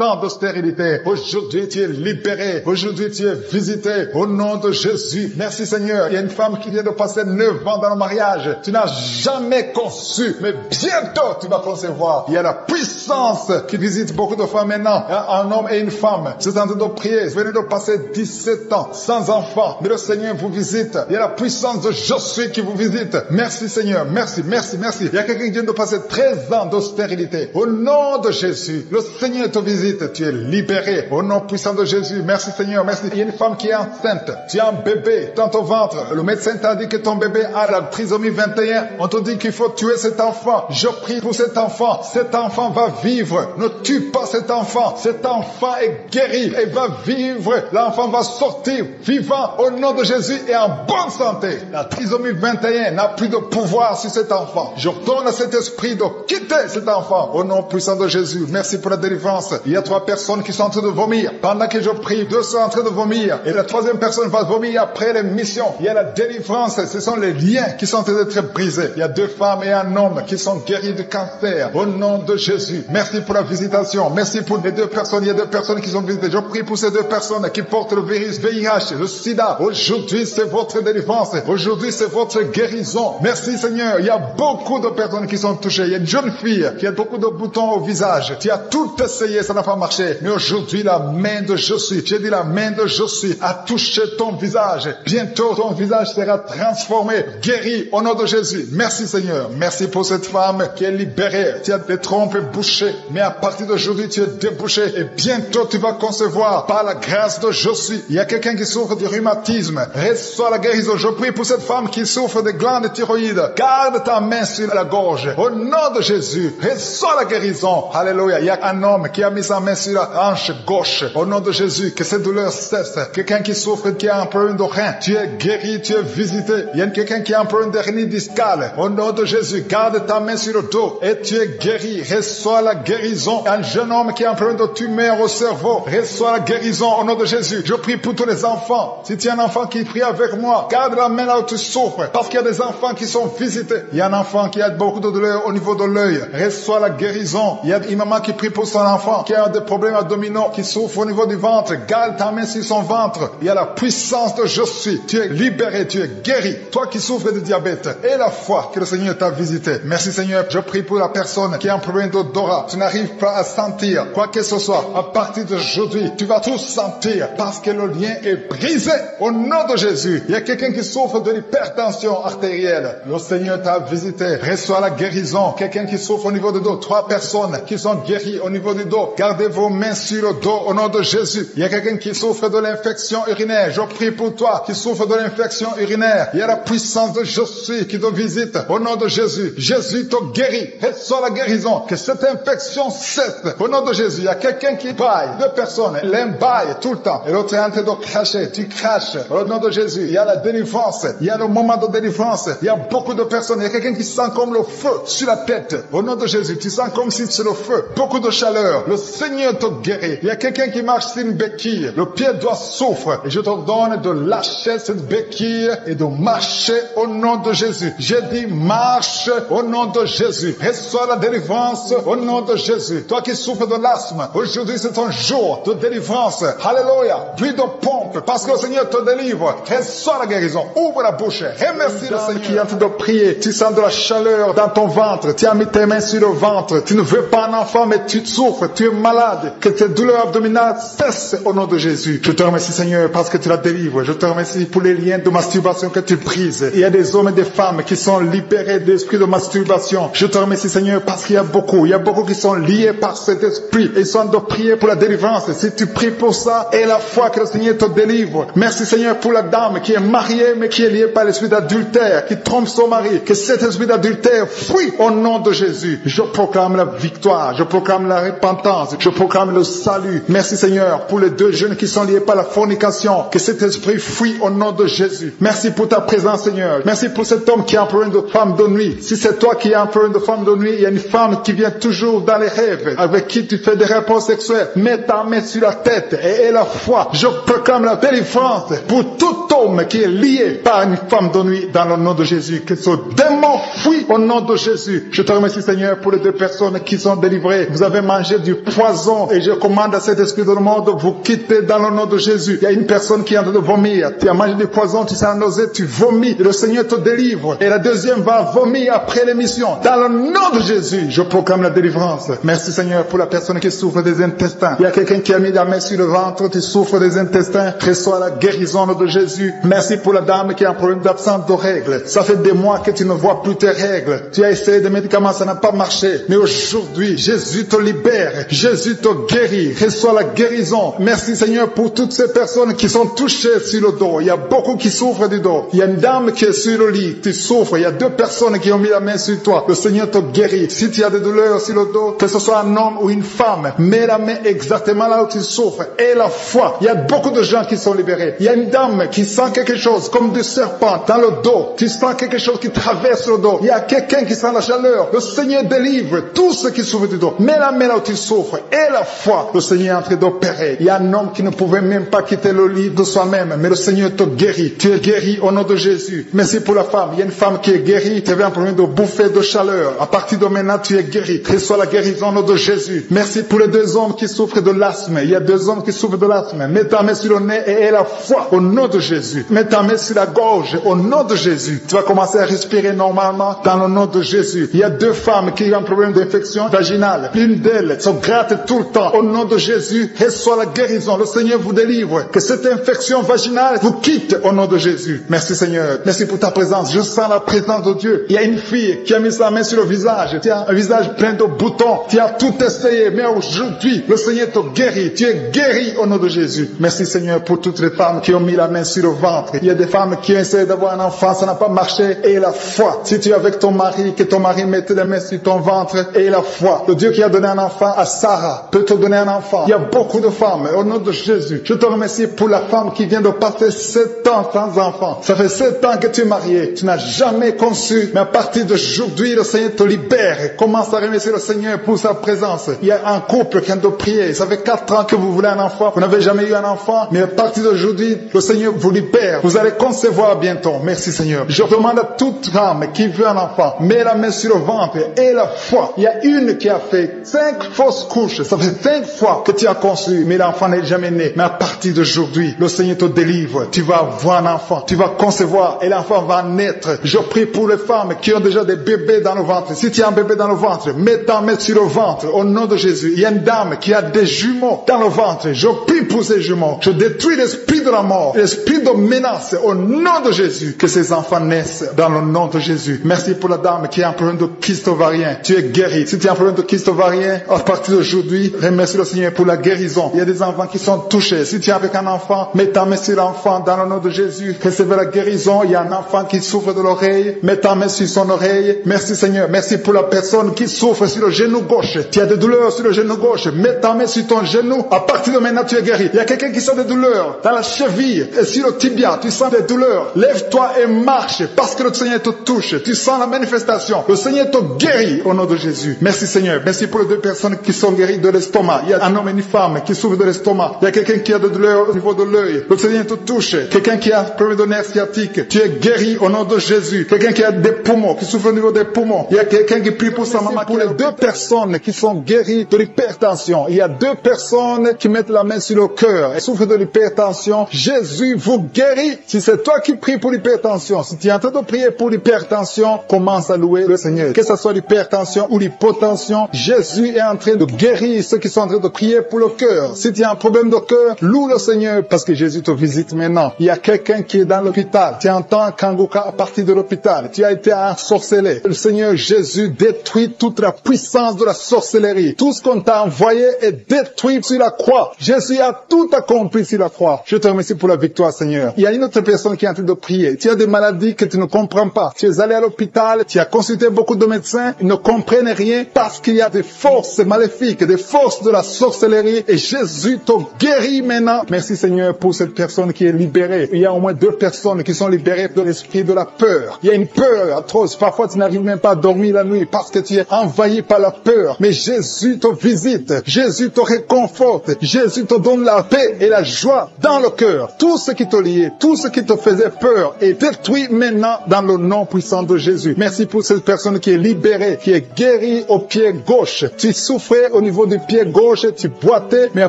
ans de stérilité. Aujourd'hui, tu es libéré. Aujourd'hui, tu es visité. Au nom de Jésus. Merci Seigneur. Il y a une femme qui vient de passer 9 ans dans le mariage. Tu n'as jamais conçu, mais bientôt tu vas concevoir. Il y a la puissance qui visite beaucoup de femmes maintenant. Un homme et une femme. C'est en train de prier. Vous venez de passer 17 ans sans enfant. Mais le Seigneur vous visite. Il y a la puissance de Je suis qui vous visite. Merci Seigneur. Merci, merci, merci. Il y a quelqu'un qui vient de passer 13 ans de stérilité. Au nom de Jésus, le Seigneur te visite. Tu es libéré. Au nom puissant de Jésus. Merci Seigneur. Merci. Il y a une femme qui est enceinte. Tu as un bébé dans ton ventre. Le médecin t'a dit que ton bébé a la trisomie 21. On te dit qu'il faut tuer cet enfant. Je prie pour cet enfant. Cet enfant va vivre. Ne tue pas cet enfant. Cet enfant est guéri et va vivre. L'enfant va sortir vivant au nom de Jésus et en bonne santé. La trisomie 21 n'a plus de pouvoir sur cet enfant. Je donne à cet esprit de quitter cet enfant au nom puissant de Jésus. Merci pour la délivrance. Il y a 3 personnes qui sont en train de vomir. Pendant que je prie, 2 sont en train de vomir. Et la 3e personne va vomir après l'émission. Il y a la délivrance. Ce sont les liens qui sont en train d'être brisés. Il y a 2 femmes et un homme qui sont guéris du cancer. Au nom de Jésus. Merci pour la visitation. Merci pour les 2 personnes. Il y a 2 personnes qui sont visitées. Je prie pour ces 2 personnes qui portent le virus VIH, le sida. Aujourd'hui, c'est votre délivrance. Aujourd'hui, c'est votre guérison. Merci Seigneur. Il y a beaucoup de personnes qui sont touchées. Il y a une jeune fille qui a beaucoup de boutons au visage. Tu as tout essayé, ça n'a pas marché. Mais aujourd'hui, la main de Je suis, j'ai dit la main de Je suis, a touché ton visage. Bientôt, ton visage sera sera transformé, guéri au nom de Jésus. Merci Seigneur. Merci pour cette femme qui est libérée. Tu as des trompes bouchées, mais à partir d'aujourd'hui, tu es débouché et bientôt tu vas concevoir par la grâce de Jésus. Il y a quelqu'un qui souffre du rhumatisme. Reçois la guérison. Je prie pour cette femme qui souffre de glandes thyroïdes. Garde ta main sur la gorge. Au nom de Jésus, reçois la guérison. Alléluia. Il y a un homme qui a mis sa main sur la hanche gauche. Au nom de Jésus, que cette douleur cesse. Quelqu'un qui souffre, qui a un problème de rein. Tu es guéri, tu es visité. Il y a quelqu'un qui a un problème de hernie discale. Au nom de Jésus, garde ta main sur le dos et tu es guéri. Reçois la guérison. Un jeune homme qui a un problème de tumeur au cerveau. Reçois la guérison au nom de Jésus. Je prie pour tous les enfants. Si tu as un enfant qui prie avec moi, garde la main là où tu souffres. Parce qu'il y a des enfants qui sont visités. Il y a un enfant qui a beaucoup de douleur au niveau de l'œil. Reçois la guérison. Il y a une maman qui prie pour son enfant qui a des problèmes abdominaux, qui souffre au niveau du ventre. Garde ta main sur son ventre. Il y a la puissance de je suis. Tu es libéré, tu es guéri. Toi qui souffres de diabète et la foi que le Seigneur t'a visité. Merci Seigneur. Je prie pour la personne qui a un problème d'odorat. Tu n'arrives pas à sentir quoi que ce soit. À partir d'aujourd'hui, tu vas tout sentir parce que le lien est brisé au nom de Jésus. Il y a quelqu'un qui souffre de l'hypertension artérielle. Le Seigneur t'a visité. Reçois la guérison. Quelqu'un qui souffre au niveau du dos. 3 personnes qui sont guéries au niveau du dos. Gardez vos mains sur le dos au nom de Jésus. Il y a quelqu'un qui souffre de l'infection urinaire. Je prie pour toi qui souffre de l'infection urinaire. Il y a la puissance de Jésus qui te visite au nom de Jésus. Jésus te guérit. Reçois la guérison. Que cette infection cesse au nom de Jésus. Il y a quelqu'un qui baille. 2 personnes. L'un baille tout le temps et l'autre est en train de cracher. Tu craches au nom de Jésus. Il y a la délivrance. Il y a le moment de délivrance. Il y a beaucoup de personnes. Il y a quelqu'un qui sent comme le feu sur la tête. Au nom de Jésus, tu sens comme si c'est le feu. Beaucoup de chaleur. Le Seigneur te guérit. Il y a quelqu'un qui marche sur une béquille. Le pied doit souffre. Et je te donne de lâcher cette béquille et de marcher au nom de Jésus. J'ai dit marche au nom de Jésus. Reçois la délivrance au nom de Jésus. Toi qui souffres de l'asthme, aujourd'hui c'est ton jour de délivrance. Alléluia. Plus de pompe parce que le Seigneur te délivre. Reçois la guérison. Ouvre la bouche. Remercie le Seigneur qui est en train de prier. Tu sens de la chaleur dans ton ventre. Tu as mis tes mains sur le ventre. Tu ne veux pas un enfant mais tu souffres. Tu es malade. Que tes douleurs abdominales cessent au nom de Jésus. Je te remercie Seigneur parce que tu la délivres. Je te remercie pour les liens de masturbation que tu brises. Il y a des hommes et des femmes qui sont libérés d'esprit de masturbation. Je te remercie Seigneur parce qu'il y a beaucoup qui sont liés par cet esprit et ils sont de prier pour la délivrance. Si tu pries pour ça et la foi que le Seigneur te délivre. Merci Seigneur pour la dame qui est mariée mais qui est liée par l'esprit d'adultère, qui trompe son mari. Que cet esprit d'adultère fuit au nom de Jésus. Je proclame la victoire, je proclame la repentance, je proclame le salut. Merci Seigneur pour les 2 jeunes qui sont liés par la fornication. Que cet esprit fuit au nom de Jésus. Merci pour ta présence Seigneur. Merci pour cet homme qui a un problème de femme de nuit. Si c'est toi qui as un problème de femme de nuit, il y a une femme qui vient toujours dans les rêves, avec qui tu fais des rapports sexuels. Mets ta main sur la tête et aie la foi. Je proclame la délivrance pour tout homme qui est lié par une femme de nuit dans le nom de Jésus. Que ce démon fuit au nom de Jésus. Je te remercie Seigneur pour les 2 personnes qui sont délivrées. Vous avez mangé du poison et je commande à cet esprit de le monde de vous quitter dans le nom de Jésus. Il y a une personne qui est en train de vomir. Tu as mangé du poison, tu sens nausée, tu vomis et le Seigneur te délivre. Et la deuxième va vomir après l'émission. Dans le nom de Jésus, je proclame la délivrance. Merci Seigneur pour la personne qui souffre des intestins. Il y a quelqu'un qui a mis la main sur le ventre, tu souffres des intestins. Reçois la guérison de Jésus. Merci pour la dame qui a un problème d'absence de règles. Ça fait des mois que tu ne vois plus tes règles. Tu as essayé des médicaments, ça n'a pas marché. Mais aujourd'hui, Jésus te libère. Jésus te guérit. Reçois la guérison. Merci Seigneur pour toutes ces personnes qui sont touchées sur le dos. Il y a beaucoup qui souffrent du dos. Il y a une dame qui est sur le lit. Tu souffres. Il y a 2 personnes qui ont mis la main sur toi. Le Seigneur te guérit. Si tu as des douleurs sur le dos, que ce soit un homme ou une femme, mets la main exactement là où tu souffres. Et la foi. Il y a beaucoup de gens qui sont libérés. Il y a une dame qui sent quelque chose comme du serpent dans le dos. Tu sens quelque chose qui traverse le dos. Il y a quelqu'un qui sent la chaleur. Le Seigneur délivre tous ceux qui souffrent du dos. Mets la main là où tu souffres. Et la foi. Le Seigneur est en train d'opérer. Il y a un homme qui ne pouvait même pas quitter le lit de soi-même. Mais le Seigneur te guérit. Tu es guéri au nom de Jésus. Merci pour la femme. Il y a une femme qui est guérie. Tu avais un problème de bouffée de chaleur. À partir de maintenant, tu es guéri. Reçois la guérison au nom de Jésus. Merci pour les 2 hommes qui souffrent de l'asthme. Il y a 2 hommes qui souffrent de l'asthme. Mets ta main sur le nez et aie la foi au nom de Jésus. Mets ta main sur la gorge au nom de Jésus. Tu vas commencer à respirer normalement. dans le nom de Jésus. Il y a 2 femmes qui ont un problème d'infection vaginale. L'une d'elles se gratte tout le temps. Au nom de Jésus, reçoit la guérison. Le Seigneur vous délivre. Que cette infection vaginale vous quitte au nom de Jésus. Merci Seigneur. Merci pour ta présence. Je sens la présence de Dieu. Il y a une fille qui a mis sa main sur le visage. Tu as un visage plein de boutons. Tu as tout essayé. Mais aujourd'hui, le Seigneur te guérit. Tu es guéri au nom de Jésus. Merci Seigneur pour toutes les femmes qui ont mis la main sur le ventre. Il y a des femmes qui ont essayé d'avoir un enfant. Ça n'a pas marché. Et la foi. Si tu es avec ton mari, que ton mari mette les mains sur ton ventre. Et la foi. Le Dieu qui a donné un enfant à Sarah peut te donner un enfant. Il y a beaucoup de femmes. Au nom de Jésus, je te remercie pour la femme qui vient de passer 7 ans sans enfant. Ça fait 7 ans que tu es marié. Tu n'as jamais conçu. Mais à partir d'aujourd'hui, le Seigneur te libère. Commence à remercier le Seigneur pour sa présence. Il y a un couple qui vient de prier. Ça fait 4 ans que vous voulez un enfant. Vous n'avez jamais eu un enfant. Mais à partir d'aujourd'hui, le Seigneur vous libère. Vous allez concevoir bientôt. Merci Seigneur. Je demande à toute femme qui veut un enfant, mets la main sur le ventre et la foi. Il y a une qui a fait 5 fausses couches. Ça fait 5 fois que tu as conçu, mais l'enfant n'est jamais né. Mais à partir d'aujourd'hui, le Seigneur te délivre. Tu vas avoir un enfant. Tu vas concevoir et l'enfant va naître. Je prie pour les femmes qui ont déjà des bébés dans le ventre. Si tu as un bébé dans le ventre, mets ta main sur le ventre au nom de Jésus. Il y a une dame qui a des jumeaux dans le ventre. Je prie pour ces jumeaux. Je détruis l'esprit de la mort, l'esprit de menace au nom de Jésus. Que ces enfants naissent dans le nom de Jésus. Merci pour la dame qui a un problème de kyste ovarien. Tu es guéri. Si tu as un problème de kyste ovarien, à partir d'aujourd'hui, remercie le Seigneur pour la guérison. Il y a des enfants qui sont touchés. Si tu es avec un enfant, mets ta main sur l'enfant dans le nom de Jésus. Recevez la guérison. Il y a un enfant qui souffre de l'oreille. Mets ta main sur son oreille. Merci Seigneur. Merci pour la personne qui souffre sur le genou gauche. Tu as des douleurs sur le genou gauche. Mets ta main sur ton genou. À partir de maintenant, tu es guéri. Il y a quelqu'un qui sent des douleurs dans la cheville et sur le tibia. Tu sens des douleurs. Lève-toi et marche parce que le Seigneur te touche. Tu sens la manifestation. Le Seigneur te guérit au nom de Jésus. Merci Seigneur. Merci pour les 2 personnes qui sont guéries de l'estomac. Il y a un homme et une femme qui souffrent de l'estomac. Il y a quelqu'un qui a des douleurs au niveau de l'œil. Le Seigneur te touche. Quelqu'un qui a un problème de nerf sciatique. Tu es guéri au nom de Jésus. Quelqu'un qui a des poumons, qui souffre au niveau des poumons. Il y a quelqu'un qui prie pour sa maman. Pour les 2 personnes qui sont guéries de l'hypertension. Il y a 2 personnes qui mettent la main sur le cœur et souffrent de l'hypertension. Jésus vous guérit. Si c'est toi qui pries pour l'hypertension, si tu es en train de prier pour l'hypertension, commence à louer le Seigneur. Que ce soit l'hypertension ou l'hypotension, Jésus est en train de guérir ceux qui sont en train de prier pour le cœur. Si tu as un problème de cœur, loue le Seigneur parce que Jésus te visite maintenant. Il y a quelqu'un qui est dans l'hôpital. Tu entends Kangoka à partir de l'hôpital. Tu as été ensorcelé. Le Seigneur Jésus détruit toute la puissance de la sorcellerie. Tout ce qu'on t'a envoyé est détruit sur la croix. Jésus a tout accompli sur la croix. Je te remercie pour la victoire, Seigneur. Il y a une autre personne qui est en train de prier. Tu as des maladies que tu ne comprends pas. Tu es allé à l'hôpital, tu as consulté beaucoup de médecins, ils ne comprennent rien parce qu'il y a des forces maléfiques, des forces de la sorcellerie et Jésus te guérit maintenant. Merci Seigneur pour cette personne qui est libérée. Il y a au moins 2 personnes qui sont libérées de l'esprit de la peur. Il y a une peur atroce. Parfois tu n'arrives même pas à dormir la nuit parce que tu es envahi par la peur. Mais Jésus te visite. Jésus te réconforte. Jésus te donne la paix et la joie dans le cœur. Tout ce qui te liait, tout ce qui te faisait peur est détruit maintenant dans le nom puissant de Jésus. Merci pour cette personne qui est libérée, qui est guérie au pied gauche. Tu souffrais au niveau du pied gauche, tu boitais, mais à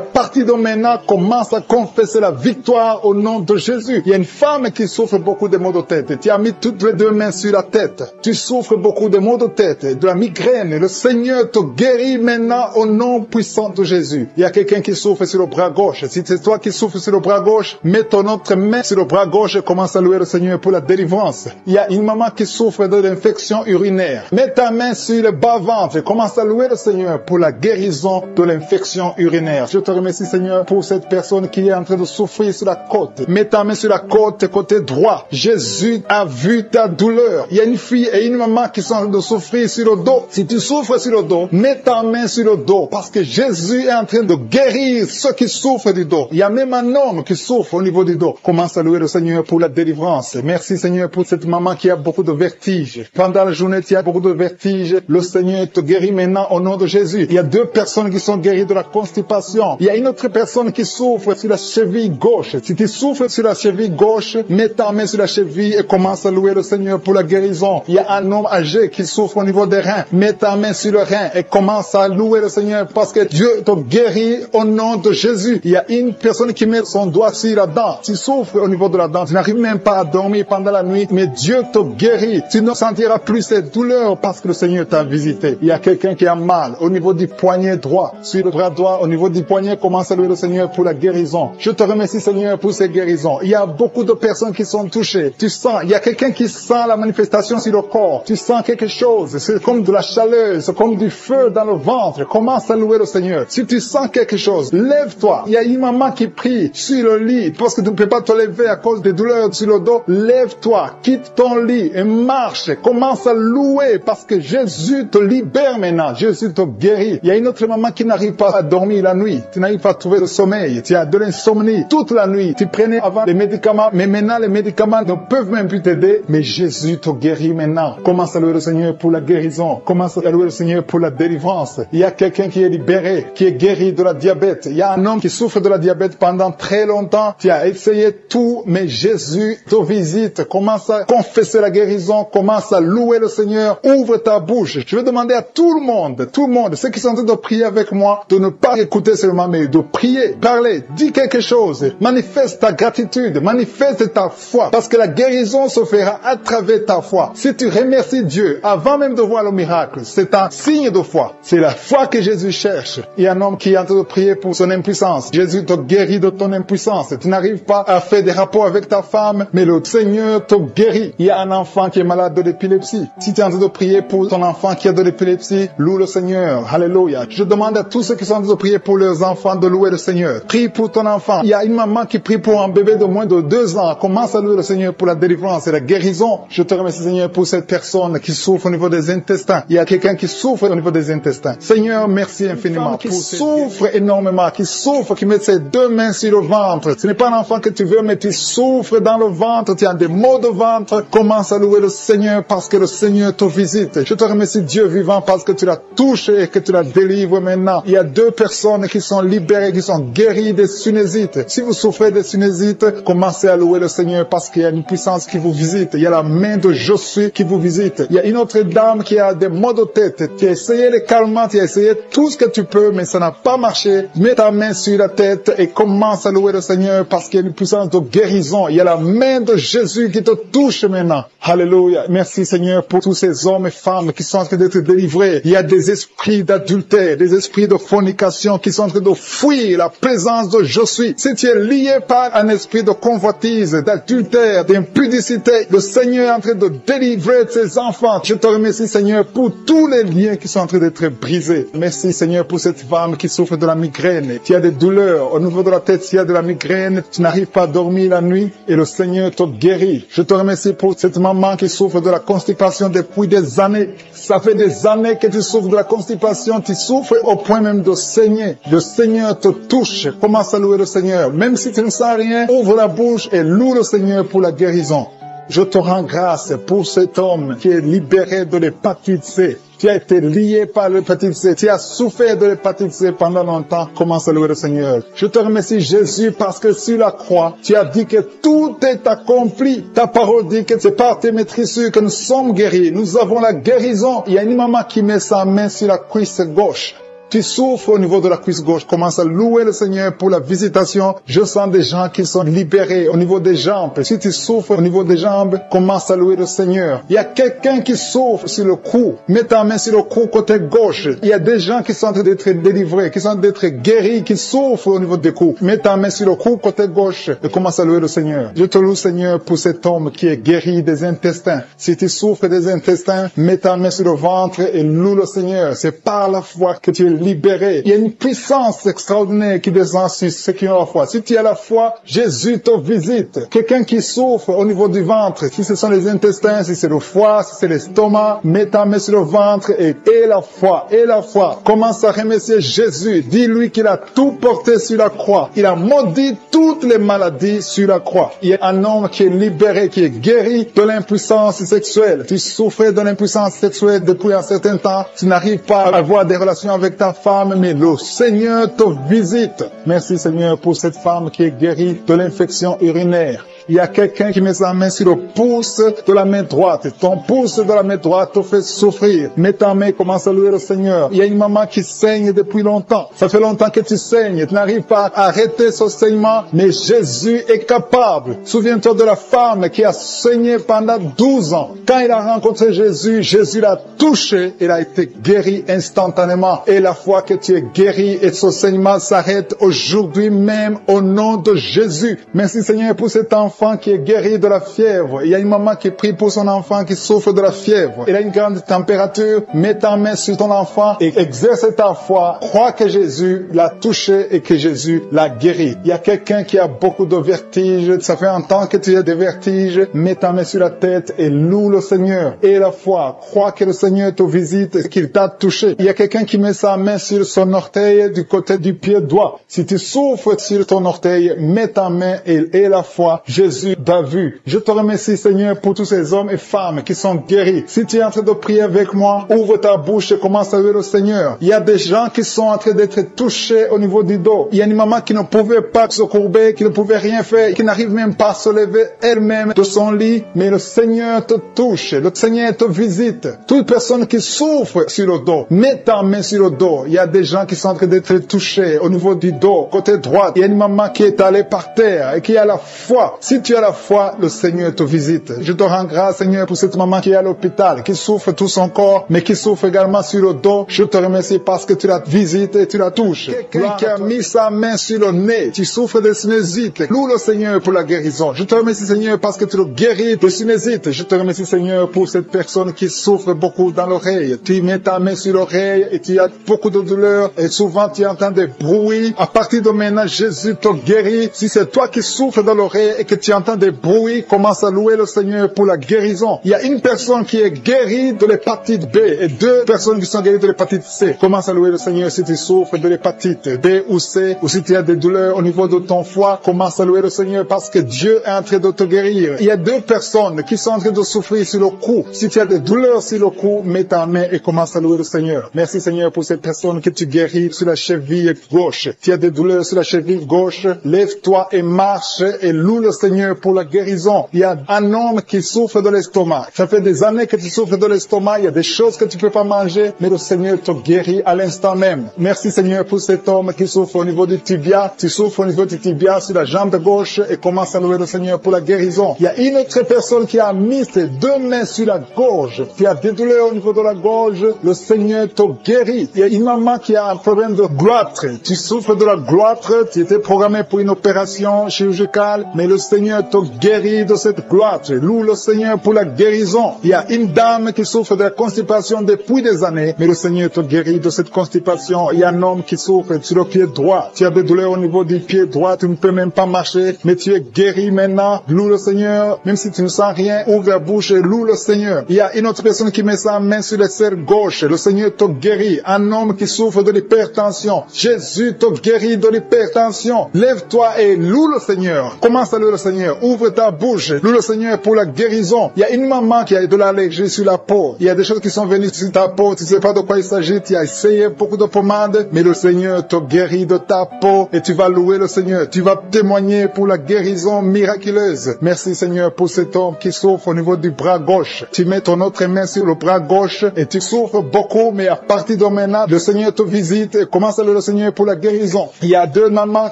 partir de maintenant, commence à confesser la victoire au nom de Jésus. Il y a une femme qui souffre beaucoup de maux de tête. Tu as mis toutes les 2 mains sur la tête. Tu souffres beaucoup de maux de tête, de la migraine. Le Seigneur te guérit maintenant au nom puissant de Jésus. Il y a quelqu'un qui souffre sur le bras gauche. Si c'est toi qui souffres sur le bras gauche, mets ton autre main sur le bras gauche et commence à louer le Seigneur pour la délivrance. Il y a une maman qui souffre de l'infection urinaire. Mets ta main sur le bas-ventre et commence à louer le Seigneur pour la guérison de l'infection urinaire. Je te remercie Seigneur pour cette personne qui est en train de souffrir sur la côte. Mets ta main sur la côte côté droit. Jésus a vu ta douleur. Il y a une fille et une maman qui sont en train de souffrir sur le dos. Si tu souffres sur le dos, mets ta main sur le dos parce que Jésus est en train de guérir ceux qui souffrent du dos. Il y a même un homme qui souffre au niveau du dos. Commence à louer le Seigneur pour la délivrance. Merci Seigneur pour cette maman qui a beaucoup de vertiges. Pendant la journée, tu as beaucoup de vertiges. Le Seigneur te guérit maintenant au nom de Jésus. Il y a 2 personnes qui sont guéries de la constipation. Il y a une autre personne qui souffre sur la cheville gauche. Si tu souffres sur la cheville gauche, mets ta main sur la cheville et commence à louer le Seigneur pour la guérison. Il y a un homme âgé qui souffre au niveau des reins. Mets ta main sur le rein et commence à louer le Seigneur parce que Dieu te guérit au nom de Jésus. Il y a une personne qui met son doigt sur la dent. Tu souffres au niveau de la dent. Tu n'arrives même pas à dormir pendant la nuit, mais Dieu te guérit. Tu ne sens ressentiras plus cette douleur parce que le Seigneur t'a visité. Il y a quelqu'un qui a mal au niveau du poignet droit, sur le bras droit, au niveau du poignet, commence à louer le Seigneur pour la guérison. Je te remercie, Seigneur, pour ces guérisons. Il y a beaucoup de personnes qui sont touchées. Tu sens, il y a quelqu'un qui sent la manifestation sur le corps. Tu sens quelque chose. C'est comme de la chaleur, c'est comme du feu dans le ventre. Commence à louer le Seigneur. Si tu sens quelque chose, lève-toi. Il y a une maman qui prie sur le lit parce que tu ne peux pas te lever à cause des douleurs sur le dos. Lève-toi, quitte ton lit et marche. Commence à louer parce que Jésus te libère maintenant. Jésus te guérit. Il y a une autre maman qui n'arrive pas à dormir la nuit. Tu n'arrives pas à trouver le sommeil. Tu as de l'insomnie toute la nuit. Tu prenais avant les médicaments, mais maintenant les médicaments ne peuvent même plus t'aider. Mais Jésus te guérit maintenant. Commence à louer le Seigneur pour la guérison. Commence à louer le Seigneur pour la délivrance. Il y a quelqu'un qui est libéré, qui est guéri de la diabète. Il y a un homme qui souffre de la diabète pendant très longtemps. Tu as essayé tout, mais Jésus te visite. Commence à confesser la guérison. Commence à louer le Seigneur. Ouvre ta bouche. Je vais demander à tout le monde, ceux qui sont en train de prier avec moi, de ne pas écouter seulement, mais de prier, parler, dis quelque chose. Manifeste ta gratitude, manifeste ta foi, parce que la guérison se fera à travers ta foi. Si tu remercies Dieu avant même de voir le miracle, c'est un signe de foi. C'est la foi que Jésus cherche. Il y a un homme qui est en train de prier pour son impuissance. Jésus te guérit de ton impuissance. Tu n'arrives pas à faire des rapports avec ta femme, mais le Seigneur te guérit. Il y a un enfant qui est malade de l'épilepsie. Si tu es en train de prier pour ton enfant qui a de l'épilepsie, loue le Seigneur. Alléluia. Je demande à tous ceux qui sont en train de prier pour leurs enfants de louer le Seigneur. Prie pour ton enfant. Il y a une maman qui prie pour un bébé de moins de 2 ans. Commence à louer le Seigneur pour la délivrance et la guérison. Je te remercie, Seigneur, pour cette personne qui souffre au niveau des intestins. Il y a quelqu'un qui souffre au niveau des intestins. Seigneur, merci infiniment pour souffre énormément, qui souffre, qui met ses 2 mains sur le ventre. Ce n'est pas un enfant que tu veux, mais tu souffres dans le ventre. Tu as des maux de ventre. Commence à louer le Seigneur parce que le Seigneur te visite. Je te remercie, Dieu vivant, parce que tu l'as touché et que tu la délivres maintenant. Il y a 2 personnes qui sont libérées, qui sont guéries des sinusites. Si vous souffrez des sinusites, commencez à louer le Seigneur parce qu'il y a une puissance qui vous visite. Il y a la main de Josué qui vous visite. Il y a une autre dame qui a des maux de tête. Tu as essayé les calmants, tu as essayé tout ce que tu peux, mais ça n'a pas marché. Mets ta main sur la tête et commence à louer le Seigneur parce qu'il y a une puissance de guérison. Il y a la main de Jésus qui te touche maintenant. Alléluia. Merci Seigneur pour tous ces hommes et femmes qui sont en train d'être délivrés. Il y a des esprits d'adultère, des esprits de fornication qui sont en train de fuir la présence de Josué. Si tu es lié par un esprit de convoitise, d'adultère, d'impudicité, le Seigneur est en train de délivrer ses enfants. Je te remercie Seigneur pour tous les liens qui sont en train d'être brisés. Merci Seigneur pour cette femme qui souffre de la migraine. Tu as des douleurs au niveau de la tête, tu as de la migraine, tu n'arrives pas à dormir la nuit et le Seigneur te guérit. Je te remercie pour cette maman qui souffre de la constipation depuis des années. Ça fait des années que tu souffres de la constipation, tu souffres au point même de saigner. Le Seigneur te touche. Commence à louer le Seigneur. Même si tu ne sens rien, ouvre la bouche et loue le Seigneur pour la guérison. Je te rends grâce pour cet homme qui est libéré de l'hépatite C. Tu as été lié par l'hépatite C. Tu as souffert de l'hépatite C pendant longtemps. Commence à louer le Seigneur. Je te remercie Jésus parce que sur la croix, tu as dit que tout est accompli. Ta parole dit que c'est par tes maîtrisures que nous sommes guéris. Nous avons la guérison. Il y a une maman qui met sa main sur la cuisse gauche. Tu souffres au niveau de la cuisse gauche. Commence à louer le Seigneur pour la visitation. Je sens des gens qui sont libérés au niveau des jambes. Si tu souffres au niveau des jambes, commence à louer le Seigneur. Il y a quelqu'un qui souffre sur le cou. Mets ta main sur le cou côté gauche. Il y a des gens qui sont en train d'être délivrés, qui sont en train d'être guéris, qui souffrent au niveau des coups. Mets ta main sur le cou côté gauche et commence à louer le Seigneur. Je te loue Seigneur pour cet homme qui est guéri des intestins. Si tu souffres des intestins, mets ta main sur le ventre et loue le Seigneur. C'est par la foi que tu es libéré. Il y a une puissance extraordinaire qui descend sur ceux qui ont la foi. Si tu as la foi, Jésus te visite. Quelqu'un qui souffre au niveau du ventre, si ce sont les intestins, si c'est le foie, si c'est l'estomac, mets ta main sur le ventre et la foi, et la foi. Commence à remercier Jésus. Dis-lui qu'il a tout porté sur la croix. Il a maudit toutes les maladies sur la croix. Il y a un homme qui est libéré, qui est guéri de l'impuissance sexuelle. Tu souffrais de l'impuissance sexuelle depuis un certain temps. Tu n'arrives pas à avoir des relations avec ta femme, mais le Seigneur te visite. Merci Seigneur pour cette femme qui est guérie de l'infection urinaire. Il y a quelqu'un qui met sa main sur le pouce de la main droite. Ton pouce de la main droite te fait souffrir. Mets ta main, commence à louer le Seigneur. Il y a une maman qui saigne depuis longtemps. Ça fait longtemps que tu saignes. Tu n'arrives pas à arrêter ce saignement, mais Jésus est capable. Souviens-toi de la femme qui a saigné pendant 12 ans. Quand il a rencontré Jésus, Jésus l'a touché. Il a été guéri instantanément. Et la fois que tu es guéri et ce saignement s'arrête aujourd'hui même au nom de Jésus. Merci Seigneur pour cet enfant qui est guéri de la fièvre. Il y a une maman qui prie pour son enfant qui souffre de la fièvre. Il a une grande température. Mets ta main sur ton enfant et exerce ta foi. Crois que Jésus l'a touché et que Jésus l'a guéri. Il y a quelqu'un qui a beaucoup de vertiges. Ça fait un temps que tu as des vertiges. Mets ta main sur la tête et loue le Seigneur. Et la foi. Crois que le Seigneur te visite et qu'il t'a touché. Il y a quelqu'un qui met sa main sur son orteil du côté du pied droit. Si tu souffres sur ton orteil, mets ta main et la foi. Jésus t'a vu. Je te remercie Seigneur pour tous ces hommes et femmes qui sont guéris. Si tu es en train de prier avec moi, ouvre ta bouche et commence à louer le Seigneur. Il y a des gens qui sont en train d'être touchés au niveau du dos. Il y a une maman qui ne pouvait pas se courber, qui ne pouvait rien faire, qui n'arrive même pas à se lever elle-même de son lit. Mais le Seigneur te touche. Le Seigneur te visite. Toute personne qui souffre sur le dos, mets ta main sur le dos. Il y a des gens qui sont en train d'être touchés au niveau du dos, côté droit. Il y a une maman qui est allée par terre et qui a la foi. Si tu as la foi, le Seigneur te visite. Je te rends grâce, Seigneur, pour cette maman qui est à l'hôpital, qui souffre tout son corps, mais qui souffre également sur le dos. Je te remercie parce que tu la visites et tu la touches. Quelqu'un qui a mis sa main sur le nez, tu souffres de sinusite. Loue le Seigneur pour la guérison. Je te remercie, Seigneur, parce que tu le guéris de sinusite. Je te remercie, Seigneur, pour cette personne qui souffre beaucoup dans l'oreille. Tu mets ta main sur l'oreille et tu as beaucoup de douleur et souvent tu entends des bruits. À partir de maintenant, Jésus te guérit. Si c'est toi qui souffres dans l'oreille et que tu entends des bruits, commence à louer le Seigneur pour la guérison. Il y a une personne qui est guérie de l'hépatite B et 2 personnes qui sont guéries de l'hépatite C. Commence à louer le Seigneur si tu souffres de l'hépatite B ou C, ou si tu as des douleurs au niveau de ton foie. Commence à louer le Seigneur parce que Dieu est en train de te guérir. Il y a 2 personnes qui sont en train de souffrir sur le cou. Si tu as des douleurs sur le cou, mets ta main et commence à louer le Seigneur. Merci Seigneur pour cette personne que tu guéris sur la cheville gauche. Tu as des douleurs sur la cheville gauche, lève-toi et marche et loue le Seigneur pour la guérison. Il y a un homme qui souffre de l'estomac. Ça fait des années que tu souffres de l'estomac. Il y a des choses que tu peux pas manger, mais le Seigneur te guérit à l'instant même. Merci Seigneur pour cet homme qui souffre au niveau du tibia. Tu souffres au niveau du tibia sur la jambe gauche et commence à louer le Seigneur pour la guérison. Il y a une autre personne qui a mis ses 2 mains sur la gorge. Tu as des douleurs au niveau de la gorge. Le Seigneur te guérit. Il y a une maman qui a un problème de gloître. Tu souffres de la gloître. Tu étais programmé pour une opération chirurgicale, mais le Seigneur te guérit de cette gloître. Loue le Seigneur pour la guérison. Il y a une dame qui souffre de la constipation depuis des années, mais le Seigneur te guérit de cette constipation. Il y a un homme qui souffre sur le pied droit. Tu as des douleurs au niveau du pied droit. Tu ne peux même pas marcher, mais tu es guéri maintenant. Loue le Seigneur. Même si tu ne sens rien, ouvre la bouche et loue le Seigneur. Il y a une autre personne qui met sa main sur l'aisselle gauche. Le Seigneur te guérit. Un homme qui souffre de l'hypertension. Jésus te guérit de l'hypertension. Lève-toi et loue le Seigneur. Commence à louer le Seigneur. Ouvre ta bouche. Loue le Seigneur pour la guérison. Il y a une maman qui a de l'allergie sur la peau. Il y a des choses qui sont venues sur ta peau. Tu ne sais pas de quoi il s'agit. Tu as essayé beaucoup de pommades, mais le Seigneur te guérit de ta peau et tu vas louer le Seigneur. Tu vas témoigner pour la guérison miraculeuse. Merci Seigneur pour cet homme qui souffre au niveau du bras gauche. Tu mets ton autre main sur le bras gauche et tu souffres beaucoup, mais à partir de maintenant, le Seigneur te visite et commence à louer le Seigneur pour la guérison. Il y a 2 mamans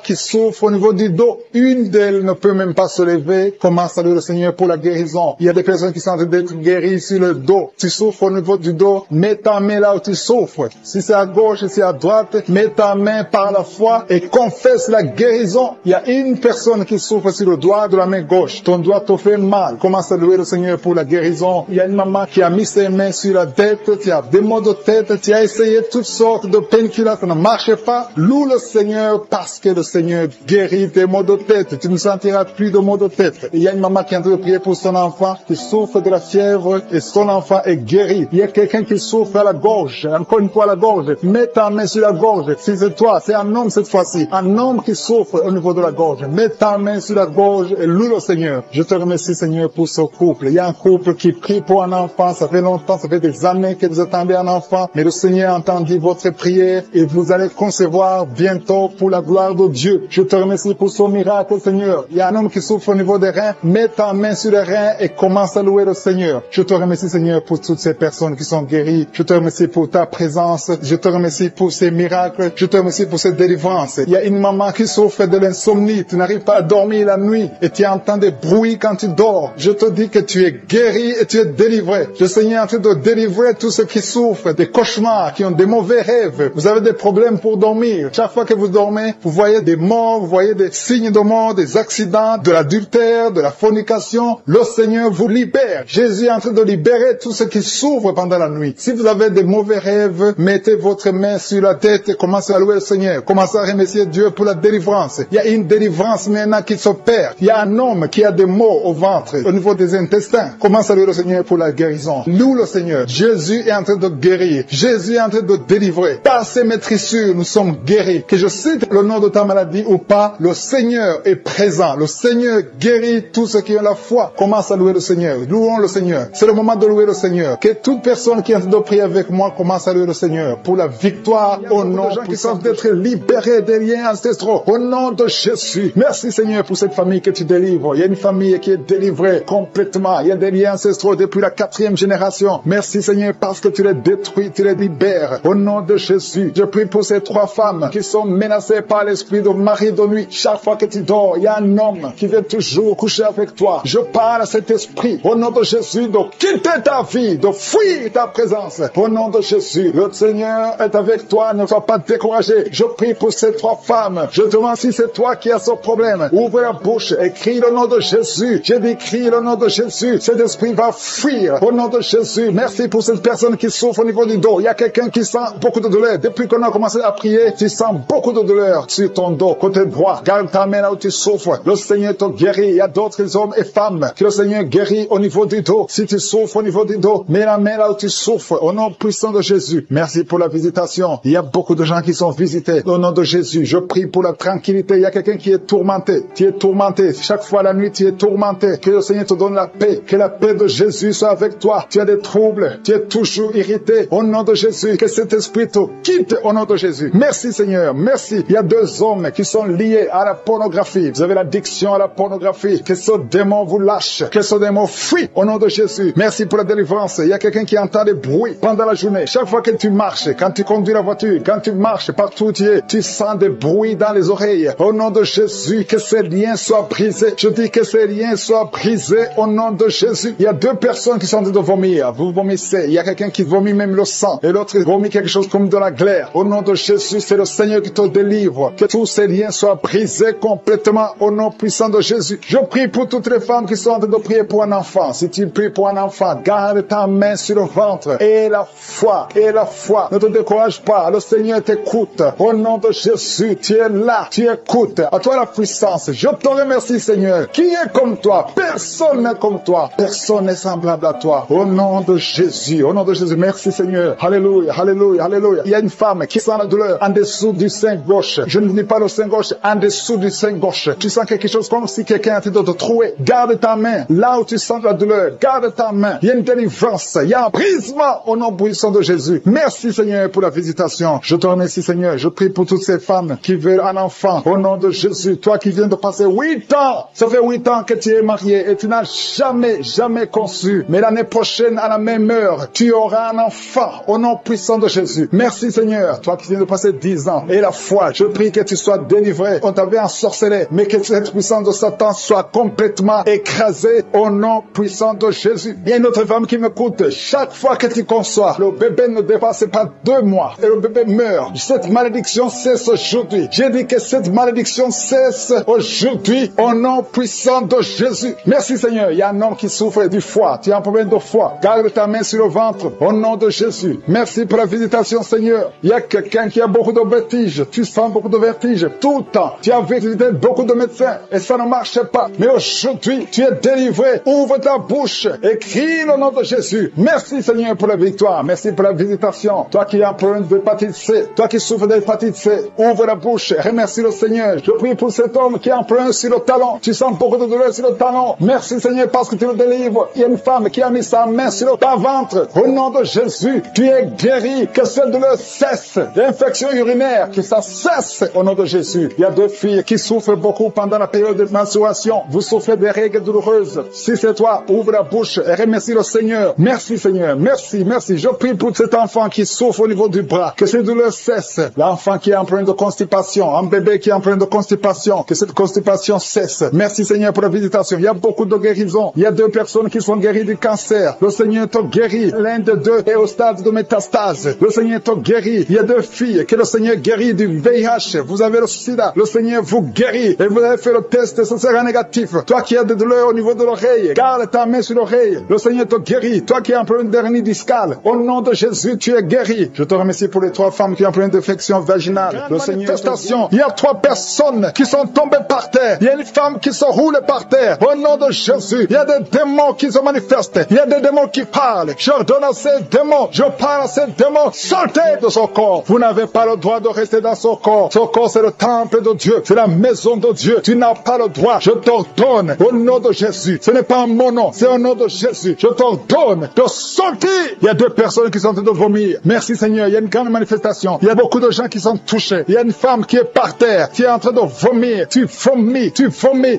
qui souffrent au niveau du dos. Une d'elles ne peut même pas se lever. Commence à louer le Seigneur pour la guérison. Il y a des personnes qui sont en train d'être guéries sur le dos. Tu souffres au niveau du dos. Mets ta main là où tu souffres. Si c'est à gauche, si c'est à droite, mets ta main par la foi et confesse la guérison. Il y a une personne qui souffre sur le doigt de la main gauche. Ton doigt te fait mal. Commence à louer le Seigneur pour la guérison. Il y a une maman qui a mis ses mains sur la tête. Tu as des maux de tête. Tu as essayé toutes sortes de painkillers. Ça ne marche pas. Loue le Seigneur parce que le Seigneur guérit tes maux de tête. Tu ne sentiras plus de maux de tête. Il y a une maman qui est en train de prier pour son enfant qui souffre de la fièvre et son enfant est guéri. Il y a quelqu'un qui souffre à la gorge. Encore une fois à la gorge. Mets ta main sur la gorge. Si c'est toi, c'est un homme cette fois-ci. Un homme qui souffre au niveau de la gorge. Mets ta main sur la gorge et loue le Seigneur. Je te remercie Seigneur pour ce couple. Il y a un couple qui prie pour un enfant. Ça fait longtemps, ça fait des années que vous attendez un enfant. Mais le Seigneur a entendu votre prière et vous allez concevoir bientôt pour la gloire de Dieu. Je te remercie pour ce miracle Seigneur. Il y a un homme qui qui souffre au niveau des reins, mets ta main sur les reins et commence à louer le Seigneur. Je te remercie, Seigneur, pour toutes ces personnes qui sont guéries. Je te remercie pour ta présence. Je te remercie pour ces miracles. Je te remercie pour cette délivrance. Il y a une maman qui souffre de l'insomnie. Tu n'arrives pas à dormir la nuit et tu entends des bruits quand tu dors. Je te dis que tu es guéri et tu es délivré. Le Seigneur est en train de délivrer tous ceux qui souffrent des cauchemars, qui ont des mauvais rêves. Vous avez des problèmes pour dormir. Chaque fois que vous dormez, vous voyez des morts, vous voyez des signes de mort, des accidents, de l'adultère, de la fornication. Le Seigneur vous libère. Jésus est en train de libérer tous ceux qui souffrent pendant la nuit. Si vous avez des mauvais rêves, mettez votre main sur la tête et commencez à louer le Seigneur. Commencez à remercier Dieu pour la délivrance. Il y a une délivrance maintenant qui s'opère. Il y a un homme qui a des maux au ventre, au niveau des intestins. Commence à louer le Seigneur pour la guérison. Loue le Seigneur. Jésus est en train de guérir. Jésus est en train de délivrer. Par ses maîtrissures, nous sommes guéris. Que je cite le nom de ta maladie ou pas, le Seigneur est présent. Le Seigneur guérit tous ceux qui ont la foi. Commence à louer le Seigneur. Louons le Seigneur. C'est le moment de louer le Seigneur. Que toute personne qui est en train de prier avec moi commence à louer le Seigneur pour la victoire au nom de gens qui sont d'être libérés des liens ancestraux. Au nom de Jésus. Merci Seigneur pour cette famille que tu délivres. Il y a une famille qui est délivrée complètement. Il y a des liens ancestraux depuis la 4e génération. Merci Seigneur parce que tu les détruis, tu les libères. Au nom de Jésus, je prie pour ces 3 femmes qui sont menacées par l'esprit de mari de nuit. Chaque fois que tu dors, il y a un homme qui vient toujours coucher avec toi. Je parle à cet esprit, au nom de Jésus, de quitter ta vie, de fuir ta présence. Au nom de Jésus, le Seigneur est avec toi, ne sois pas découragé. Je prie pour ces 3 femmes. Je te demande si c'est toi qui as ce problème. Ouvre la bouche et crie le nom de Jésus. J'ai dit crie le nom de Jésus. Cet esprit va fuir. Au nom de Jésus, merci pour cette personne qui souffre au niveau du dos. Il y a quelqu'un qui sent beaucoup de douleur. Depuis qu'on a commencé à prier, tu sens beaucoup de douleur sur ton dos, côté droit. Garde ta main là où tu souffres. Le Seigneur te guérit. Il y a d'autres hommes et femmes que le Seigneur guérit au niveau du dos. Si tu souffres au niveau du dos, mets la main là où tu souffres. Au nom puissant de Jésus. Merci pour la visitation. Il y a beaucoup de gens qui sont visités. Au nom de Jésus, je prie pour la tranquillité. Il y a quelqu'un qui est tourmenté. Tu es tourmenté. Chaque fois la nuit, tu es tourmenté. Que le Seigneur te donne la paix. Que la paix de Jésus soit avec toi. Tu as des troubles. Tu es toujours irrité. Au nom de Jésus, que cet esprit te quitte au nom de Jésus. Merci Seigneur. Merci. Il y a 2 hommes qui sont liés à la pornographie. Vous avez l'addiction à la pornographie. Que ce démon vous lâche. Que ce démon fuit au nom de Jésus. Merci pour la délivrance. Il y a quelqu'un qui entend des bruits pendant la journée. Chaque fois que tu marches, quand tu conduis la voiture, quand tu marches partout où tu es, tu sens des bruits dans les oreilles. Au nom de Jésus, que ces liens soient brisés. Je dis que ces liens soient brisés au nom de Jésus. Il y a 2 personnes qui sont en train de vomir. Vous vomissez. Il y a quelqu'un qui vomit même le sang. Et l'autre vomit quelque chose comme de la glaire. Au nom de Jésus, c'est le Seigneur qui te délivre. Que tous ces liens soient brisés complètement au nom puissant de Jésus. Je prie pour toutes les femmes qui sont en train de prier pour un enfant. Si tu pries pour un enfant, garde ta main sur le ventre. Et la foi. Et la foi. Ne te décourage pas. Le Seigneur t'écoute. Au nom de Jésus, tu es là. Tu écoutes. À toi la puissance. Je te remercie, Seigneur. Qui est comme toi? Personne n'est comme toi. Personne n'est semblable à toi. Au nom de Jésus. Au nom de Jésus. Merci, Seigneur. Alléluia. Alléluia. Alléluia. Il y a une femme qui sent la douleur en dessous du sein gauche. Je ne dis pas le sein gauche, en dessous du sein gauche. Tu sens quelque chose comme si quelqu'un était de te trouver. Garde ta main. Là où tu sens la douleur, garde ta main. Il y a une délivrance. Il y a un brisement au nom puissant de Jésus. Merci, Seigneur, pour la visitation. Je te remercie, Seigneur. Je prie pour toutes ces femmes qui veulent un enfant. Au nom de Jésus. Toi qui viens de passer 8 ans. Ça fait 8 ans que tu es marié et tu n'as jamais conçu. Mais l'année prochaine, à la même heure, tu auras un enfant. Au nom puissant de Jésus. Merci, Seigneur. Toi qui viens de passer 10 ans. Et la foi, je prie que tu sois délivré. On t'avait ensorcelé. Mais que cette puissance de Satan soit complètement écrasée au nom puissant de Jésus. Il y a une autre femme qui m'écoute. Chaque fois que tu conçois, le bébé ne dépasse pas 2 mois. Et le bébé meurt. Cette malédiction cesse aujourd'hui. J'ai dit que cette malédiction cesse aujourd'hui au nom puissant de Jésus. Merci Seigneur. Il y a un homme qui souffre du foie. Tu as un problème de foie. Garde ta main sur le ventre au nom de Jésus. Merci pour la visitation Seigneur. Il y a quelqu'un qui a beaucoup de vertiges. Tu sens beaucoup de vertiges tout le temps. Tu as visité beaucoup de médecins et ça ne marche pas. Mais aujourd'hui, tu es délivré. Ouvre ta bouche et crie le nom de Jésus. Merci Seigneur pour la victoire. Merci pour la visitation. Toi qui as un problème d'hépatite C, toi qui souffres d'hépatite C, ouvre la bouche. Remercie le Seigneur. Je prie pour cet homme qui a un problème sur le talon. Tu sens beaucoup de douleur sur le talon. Merci Seigneur parce que tu le délivres. Il y a une femme qui a mis sa main sur ta ventre. Au nom de Jésus, tu es guéri. Que cette douleur cesse. L'infection urinaire, que ça cesse au nom de Jésus. Il y a 2 filles qui souffrent beaucoup pendant la période menstruation, vous souffrez des règles douloureuses. Si c'est toi, ouvre la bouche et remercie le Seigneur. Merci Seigneur, merci, merci. Je prie pour cet enfant qui souffre au niveau du bras, que ces douleurs cessent. L'enfant qui est en train de constipation, un bébé qui est en train de constipation, que cette constipation cesse. Merci Seigneur pour la visitation. Il y a beaucoup de guérisons. Il y a 2 personnes qui sont guéries du cancer. Le Seigneur te guérit. L'un de 2 est au stade de métastase. Le Seigneur te guérit. Il y a 2 filles que le Seigneur guérit du VIH. Vous avez le sida. Le Seigneur vous guérit. Et vous avez fait le test, ce sera négatif. Toi qui as des douleurs au niveau de l'oreille, garde ta main sur l'oreille. Le Seigneur te guérit. Toi qui as un problème d'hernie discale, au nom de Jésus, tu es guéri. Je te remercie pour les 3 femmes qui ont un problème d'infection vaginale. Le Seigneur, manifestation. Il y a 3 personnes qui sont tombées par terre. Il y a une femme qui se roule par terre. Au nom de Jésus, il y a des démons qui se manifestent. Il y a des démons qui parlent. J'ordonne à ces démons, je parle à ces démons, sortez de son corps. Vous n'avez pas le droit de rester dans son corps. Son corps, c'est le temple de Dieu. C'est la maison de Dieu. Tu n'as pas le droit. Je t'ordonne au nom de Jésus. Ce n'est pas mon nom, c'est au nom de Jésus. Je t'ordonne de sortir. Il y a 2 personnes qui sont en train de vomir. Merci Seigneur. Il y a une grande manifestation. Il y a beaucoup de gens qui sont touchés. Il y a une femme qui est par terre, qui est en train de vomir. Tu vomis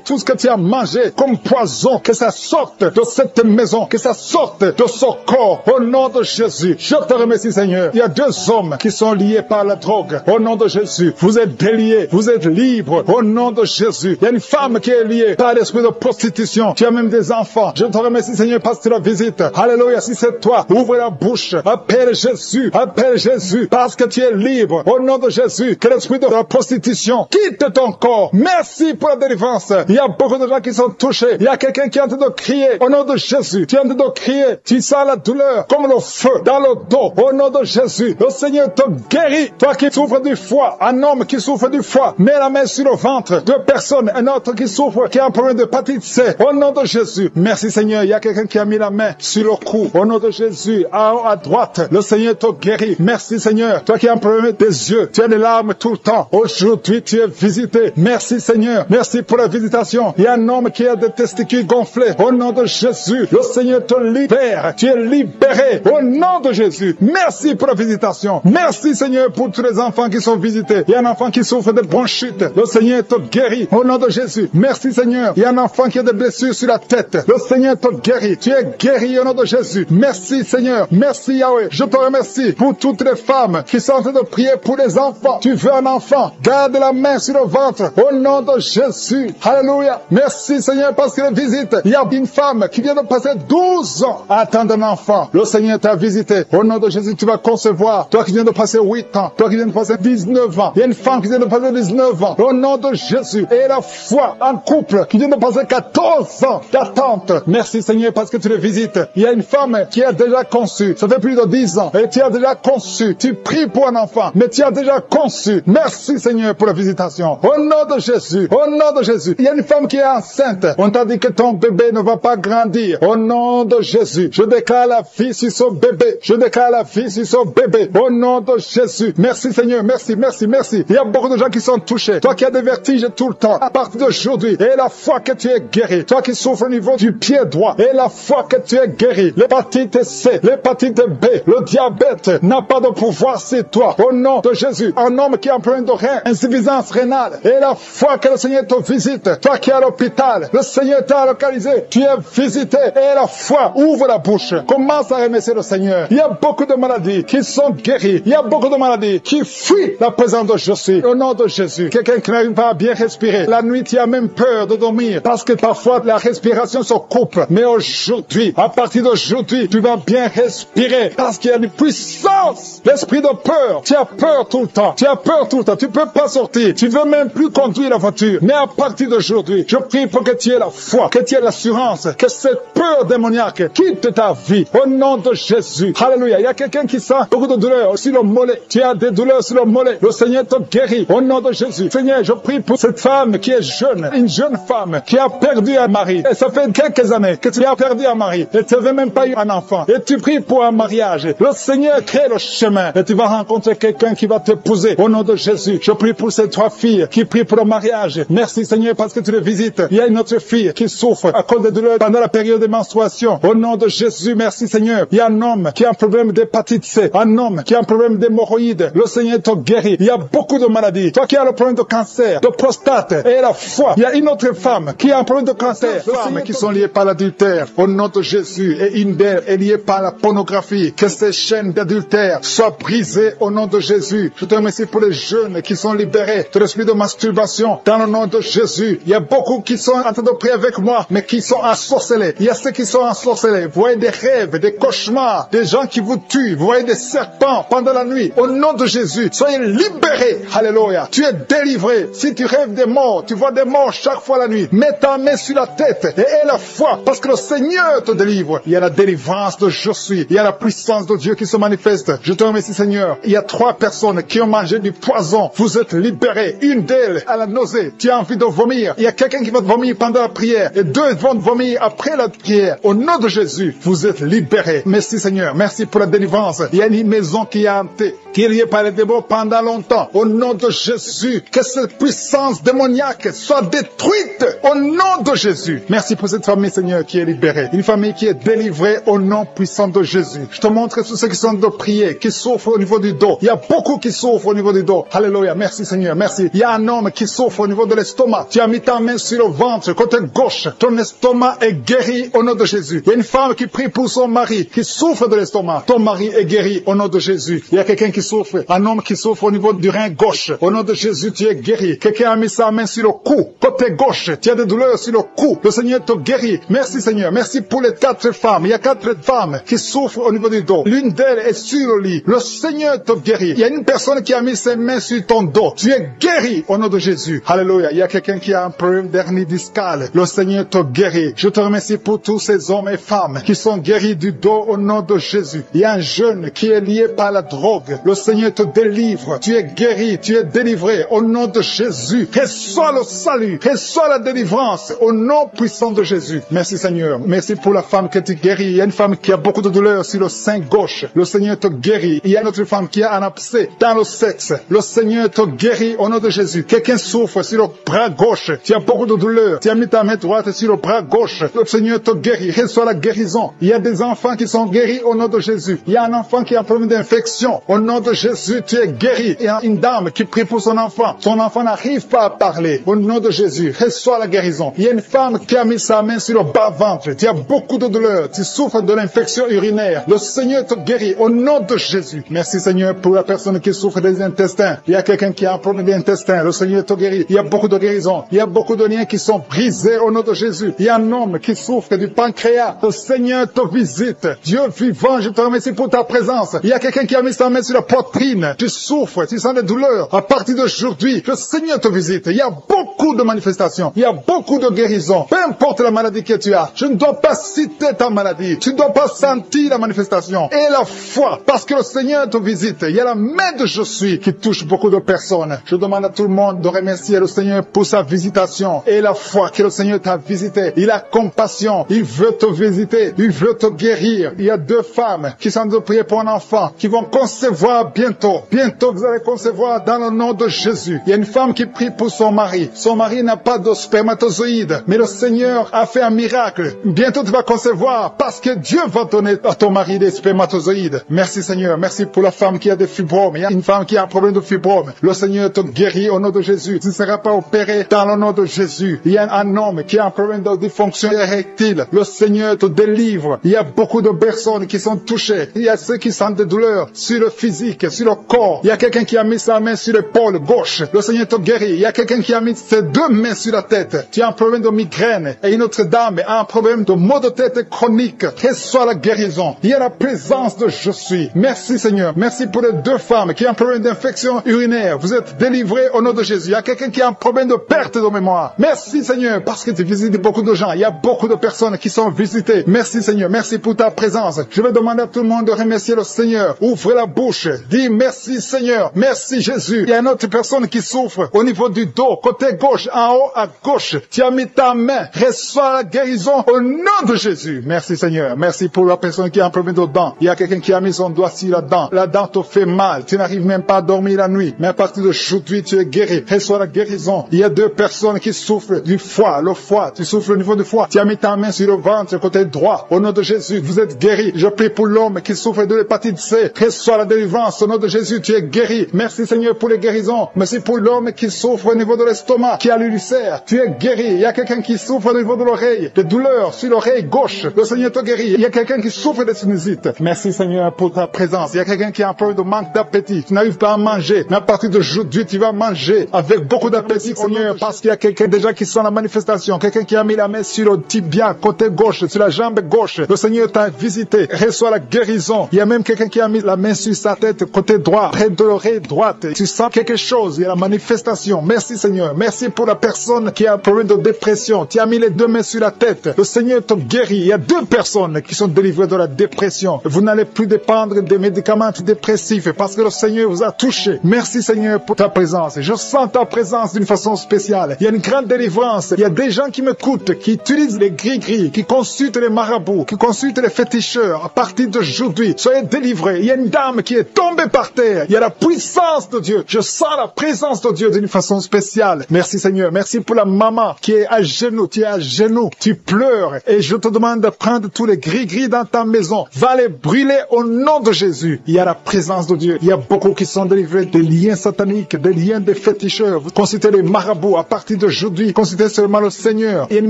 tout ce que tu as mangé comme poison. Que ça sorte de cette maison. Que ça sorte de son corps. Au nom de Jésus. Je te remercie Seigneur. Il y a 2 hommes qui sont liés par la drogue. Au nom de Jésus. Vous êtes déliés. Vous êtes libres. Au nom de Jésus. Il y a une femme qui est liée par l'esprit de prostitution. Tu as même des enfants. Je te remercie Seigneur parce que tu la visites. Alléluia. Si c'est toi, ouvre la bouche. Appelle Jésus. Appelle Jésus. Parce que tu es libre. Au nom de Jésus. Que l'esprit de la prostitution quitte ton corps. Merci pour la délivrance. Il y a beaucoup de gens qui sont touchés. Il y a quelqu'un qui est en train de crier. Au nom de Jésus. Tu es en train de crier. Tu sens la douleur comme le feu dans le dos. Au nom de Jésus. Le Seigneur te guérit. Toi qui souffres du foie. Un homme qui souffre du foie. Mets la main sur le ventre. 2 personnes. Un autre qui souffre, qui a un problème de hépatite C. Au nom de Jésus. Merci Seigneur. Il y a quelqu'un qui a mis la main sur le cou. Au nom de Jésus. À droite. Le Seigneur te guérit. Merci Seigneur. Toi qui as un problème des yeux. Tu as des larmes tout le temps. Aujourd'hui, tu es visité. Merci Seigneur. Merci pour la visitation. Il y a un homme qui a des testicules gonflés. Au nom de Jésus. Le Seigneur te libère. Tu es libéré. Au nom de Jésus. Merci pour la visitation. Merci Seigneur pour tous les enfants qui sont visités. Il y a un enfant qui souffre de bronchite. Le Seigneur te guérit. Au nom de Jésus. Merci Seigneur. Il y a un enfant qui a des blessures sur la tête. Le Seigneur te guérit. Tu es guéri au nom de Jésus. Merci Seigneur. Merci Yahweh. Je te remercie pour toutes les femmes qui sont en train de prier pour les enfants. Tu veux un enfant. Garde la main sur le ventre. Au nom de Jésus. Alléluia. Merci Seigneur parce que visite. Il y a une femme qui vient de passer 12 ans à attendre un enfant. Le Seigneur t'a visité. Au nom de Jésus, tu vas concevoir. Toi qui viens de passer 8 ans. Toi qui viens de passer 19 ans. Il y a une femme qui vient de passer 19 ans. Au nom de Jésus. Et la foi, un couple qui vient de passer 14 ans d'attente. Merci Seigneur parce que tu le visites. Il y a une femme qui a déjà conçu. Ça fait plus de 10 ans. Et tu as déjà conçu. Tu pries pour un enfant. Mais tu as déjà conçu. Merci Seigneur pour la visitation. Au nom de Jésus. Au nom de Jésus. Il y a une femme qui est enceinte. On t'a dit que ton bébé ne va pas grandir. Au nom de Jésus. Je déclare la vie sur son bébé. Je déclare la vie sur son bébé. Au nom de Jésus. Merci Seigneur. Merci, merci, merci. Il y a beaucoup de gens qui sont touchés. Toi qui as des vertiges tout le temps. À partir d'aujourd'hui. Et la foi que tu es guéri. Toi qui souffres au niveau du pied droit. Et la foi que tu es guéri. L'hépatite C. L'hépatite B. Le diabète n'a pas de pouvoir sur toi. Au nom de Jésus. Un homme qui a un problème de rein. Insuffisance rénale. Et la foi que le Seigneur te visite. Toi qui es à l'hôpital. Le Seigneur t'a localisé. Tu es visité. Et la foi. Ouvre la bouche. Commence à remercier le Seigneur. Il y a beaucoup de maladies qui sont guéries. Il y a beaucoup de maladies qui fuient la présence de Jésus. Au nom de Jésus. Quelqu'un qui n'arrive pas à bien respirer. La nuit, tu as même peur de dormir. Parce que parfois, la respiration se coupe. Mais aujourd'hui, à partir d'aujourd'hui, tu vas bien respirer. Parce qu'il y a une puissance. L'esprit de peur. Tu as peur tout le temps. Tu as peur tout le temps. Tu peux pas sortir. Tu ne veux même plus conduire la voiture. Mais à partir d'aujourd'hui, je prie pour que tu aies la foi, que tu aies l'assurance, que cette peur démoniaque quitte ta vie. Au nom de Jésus. Alléluia. Il y a quelqu'un qui sent beaucoup de douleurs sur le mollet. Tu as des douleurs sur le mollet. Le Seigneur te guérit. Au nom de Jésus. Seigneur, je prie pour cette femme qui est jeune. Une jeune femme qui a perdu un mari. Et ça fait quelques années que tu as perdu un mari. Et tu n'avais même pas eu un enfant. Et tu pries pour un mariage. Le Seigneur crée le chemin. Et tu vas rencontrer quelqu'un qui va t'épouser. Au nom de Jésus. Je prie pour ces 3 filles qui prient pour le mariage. Merci Seigneur parce que tu les visites. Il y a une autre fille qui souffre à cause des douleurs pendant la période de menstruation. Au nom de Jésus, merci Seigneur. Il y a un homme qui a un problème d'hépatite C. Un homme qui a un problème d'hémorroïdes. Le Seigneur te guérit. Il y a beaucoup de maladies. Toi qui as le problème de cancer, de prostate. Et la foi foi. Il y a une autre femme qui a un problème de cancer. Les femmes qui sont liées par l'adultère. Au nom de Jésus. Et une d'elles est liée par la pornographie. Que ces chaînes d'adultère soient brisées au nom de Jésus. Je te remercie pour les jeunes qui sont libérés de l'esprit de masturbation. Dans le nom de Jésus. Il y a beaucoup qui sont en train de prier avec moi, mais qui sont ensorcelés. Il y a ceux qui sont ensorcelés. Vous voyez des rêves, des cauchemars, des gens qui vous tuent. Vous voyez des serpents pendant la nuit. Au nom de Jésus, soyez libérés. Alléluia. Tu es délivré. Si tu rêves des morts, tu vois des morts chaque fois la nuit. Mets ta main sur la tête et aie la foi, parce que le Seigneur te délivre. Il y a la délivrance de Je suis. Il y a la puissance de Dieu qui se manifeste. Je te remercie, Seigneur. Il y a 3 personnes qui ont mangé du poison. Vous êtes libérés. Une d'elles a la nausée. Tu as envie de vomir. Il y a quelqu'un qui va te vomir pendant la prière. Et 2 vont te vomir après la prière. Au nom de Jésus, vous êtes libérés. Merci, Seigneur. Merci pour la délivrance. Il y a une maison qui est hantée, qui est liée par les démons pendant longtemps. Au nom de Jésus, que cette puissance démoniaque soit détruite. Au nom de Jésus. Merci pour cette famille, Seigneur, qui est libérée. Une famille qui est délivrée au nom puissant de Jésus. Je te montre tous ceux qui sont de prier, qui souffrent au niveau du dos. Il y a beaucoup qui souffrent au niveau du dos. Alléluia. Merci, Seigneur. Merci. Il y a un homme qui souffre au niveau de l'estomac. Tu as mis ta main sur le ventre, côté gauche. Ton estomac est guéri au nom de Jésus. Il y a une femme qui prie pour son mari, qui souffre de l'estomac. Ton mari est guéri au nom de Jésus. Il y a quelqu'un qui souffre, un homme qui souffre au niveau du rein gauche. Au nom de Jésus, tu es guéri. Quelqu'un a mis sa main sur le cou, côté gauche. Tu as des douleurs sur le cou. Le Seigneur te guérit. Merci, Seigneur. Merci pour les 4 femmes. Il y a 4 femmes qui souffrent au niveau du dos. L'une d'elles est sur le lit. Le Seigneur te guérit. Il y a une personne qui a mis ses mains sur ton dos. Tu es guéri au nom de Jésus. Alléluia. Il y a quelqu'un qui a un problème d'hernie discale. Le Seigneur te guérit. Je te remercie pour tous ces hommes et femmes qui sont guéris du dos au nom de Jésus. Il y a un jeune qui est lié par la drogue. Le Seigneur te délivre. Tu es guéri. Tu es délivré au nom de Jésus. Reçois le salut. Reçois la délivrance au nom puissant de Jésus. Merci, Seigneur. Merci pour la femme que tu guéris. Il y a une femme qui a beaucoup de douleurs sur le sein gauche. Le Seigneur te guérit. Il y a une autre femme qui a un abcès dans le sexe. Le Seigneur te guérit au nom de Jésus. Quelqu'un souffre sur le bras gauche. Tu as beaucoup de douleurs. Tu as mis ta main droite sur le bras gauche. Le Seigneur te guérit. Reçois la guérison. Il y a des enfants qui sont guéris au nom de Jésus. Il y a un enfant qui a un problème d'infection. Au nom de Jésus, tu es guéri. Il y a une dame qui prie pour son enfant. Son enfant n'arrive pas à parler. Au nom de Jésus, reçois la guérison. Il y a une femme qui a mis sa main sur le bas-ventre. Tu as beaucoup de douleurs. Tu souffres de l'infection urinaire. Le Seigneur te guérit au nom de Jésus. Merci, Seigneur, pour la personne qui souffre des intestins. Il y a quelqu'un qui a un problème d'intestin. Le Seigneur te guérit. Il y a beaucoup de guérisons. Il y a beaucoup de liens qui sont brisés au nom de Jésus. Il y a un homme qui souffre du pancréas. Le Seigneur te visite. Dieu vivant, je te remercie pour ta présence. Il y a quelqu'un qui a mis sa main sur la poitrine. Tu souffres, tu sens des douleurs. À partir d'aujourd'hui, le Seigneur te visite. Il y a beaucoup de manifestations. Il y a beaucoup de guérisons. Peu importe la maladie que tu as, je ne dois pas citer ta maladie. Tu ne dois pas sentir la manifestation. Et la foi, parce que le Seigneur te visite. Il y a la main de Je suis qui touche beaucoup de personnes. Je demande à tout le monde de remercier le Seigneur pour sa visitation. Et la foi que le Seigneur t'a visité. Il a compassion. Il veut te visiter. Il veut te guérir. Il y a 2 femmes qui sont de prier pour un enfant, qui vont concevoir bientôt. Bientôt, vous allez concevoir dans le nom de Jésus. Il y a une femme qui prie pour son mari. Son mari n'a pas de spermatozoïdes, mais le Seigneur a fait un miracle. Bientôt, tu vas concevoir parce que Dieu va donner à ton mari des spermatozoïdes. Merci, Seigneur. Merci pour la femme qui a des fibromes. Il y a une femme qui a un problème de fibromes. Le Seigneur te guérit au nom de Jésus. Tu ne seras pas opéré dans le nom de Jésus. Il y a un homme qui a un problème de dysfonction érectile. Le Seigneur te délivre. Il y a beaucoup de personnes qui sont touchées. Il y a ceux qui sentent des douleurs sur le physique, sur le corps. Il y a quelqu'un qui a mis sa main sur l'épaule gauche. Le Seigneur te guérit. Il y a quelqu'un qui a mis ses 2 mains sur la tête. Tu as un problème de migraine. Et une autre dame a un problème de maux de tête chronique. Reçois la guérison. Il y a la présence de Je suis. Merci, Seigneur. Merci pour les 2 femmes qui ont un problème d'infection urinaire. Vous êtes délivrés au nom de Jésus. Il y a quelqu'un qui a un problème de perte de mémoire. Merci, Seigneur, parce que tu visites beaucoup de gens. Il y a beaucoup de personnes qui sont visitées. Merci, Seigneur. Merci pour ta présence. Je vais demander à tout le monde de remercier le Seigneur. Ouvrez la bouche. Dis merci, Seigneur. Merci, Jésus. Il y a une autre personne qui souffre au niveau du dos, côté gauche, en haut à gauche. Tu as mis ta main. Reçois la guérison au nom de Jésus. Merci, Seigneur. Merci pour la personne qui a un problème de dents. Il y a quelqu'un qui a mis son doigt sur la dent. La dent te fait mal. Tu n'arrives même pas à dormir la nuit. Mais à partir d'aujourd'hui, tu es guéri. Reçois la guérison. Il y a 2 personnes qui souffrent du foie. Le foie. Tu souffres au niveau du foie. Tu as mis ta main sur le ventre, côté droit. Au nom de Jésus, vous êtes guéri. Je prie pour l'homme qui souffre de l'hépatite C. Reçois la délivrance délivrance. Au nom de Jésus, tu es guéri. Merci Seigneur pour les guérisons. Merci pour l'homme qui souffre au niveau de l'estomac, qui a l'ulcère. Tu es guéri. Il y a quelqu'un qui souffre au niveau de l'oreille, de douleurs sur l'oreille gauche. Le Seigneur te guérit. Il y a quelqu'un qui souffre de sinusite. Merci Seigneur pour ta présence. Il y a quelqu'un qui a un peu de manque d'appétit. Tu n'arrives pas à manger. Mais à partir d'aujourd'hui, tu vas manger avec beaucoup d'appétit, Seigneur, parce qu'il y a quelqu'un déjà qui sent la manifestation. Quelqu'un qui a mis la main sur le tibia, côté gauche, sur la jambe gauche. Le Seigneur t'a visité. Reçois la guérison. Il y a même quelqu'un qui a mis la main sur sa tête, côté droit, près de l'oreille droite. Tu sens quelque chose. Il y a la manifestation. Merci Seigneur. Merci pour la personne qui a un problème de dépression. Tu as mis les deux mains sur la tête. Le Seigneur te guérit. Il y a 2 personnes qui sont délivrées de la dépression. Vous n'allez plus dépendre des médicaments antidépressifs parce que le Seigneur vous a touché. Merci Seigneur pour ta présence. Je sens ta présence d'une façon spéciale. Il y a une grande délivrance. Il y a des gens qui m'écoutent, qui utilisent les gris-gris, qui consultent les marabouts, qui consultent les féticheurs. À partir d'aujourd'hui, soyez délivrés. Il y a une dame qui est tombée par terre. Il y a la puissance de Dieu. Je sens la présence de Dieu d'une façon spéciale. Merci Seigneur. Merci pour la maman qui est à genoux. Tu es à genoux. Tu pleures. Et je te demande de prendre tous les gris-gris dans ta maison. Va les brûler au nom de Jésus. Il y a la présence de Dieu. Il y a beaucoup qui sont délivrés des liens sataniques, des liens des féticheurs. Vous consultez les marabouts. À partir d'aujourd'hui, consultez seulement le Seigneur. Il y a une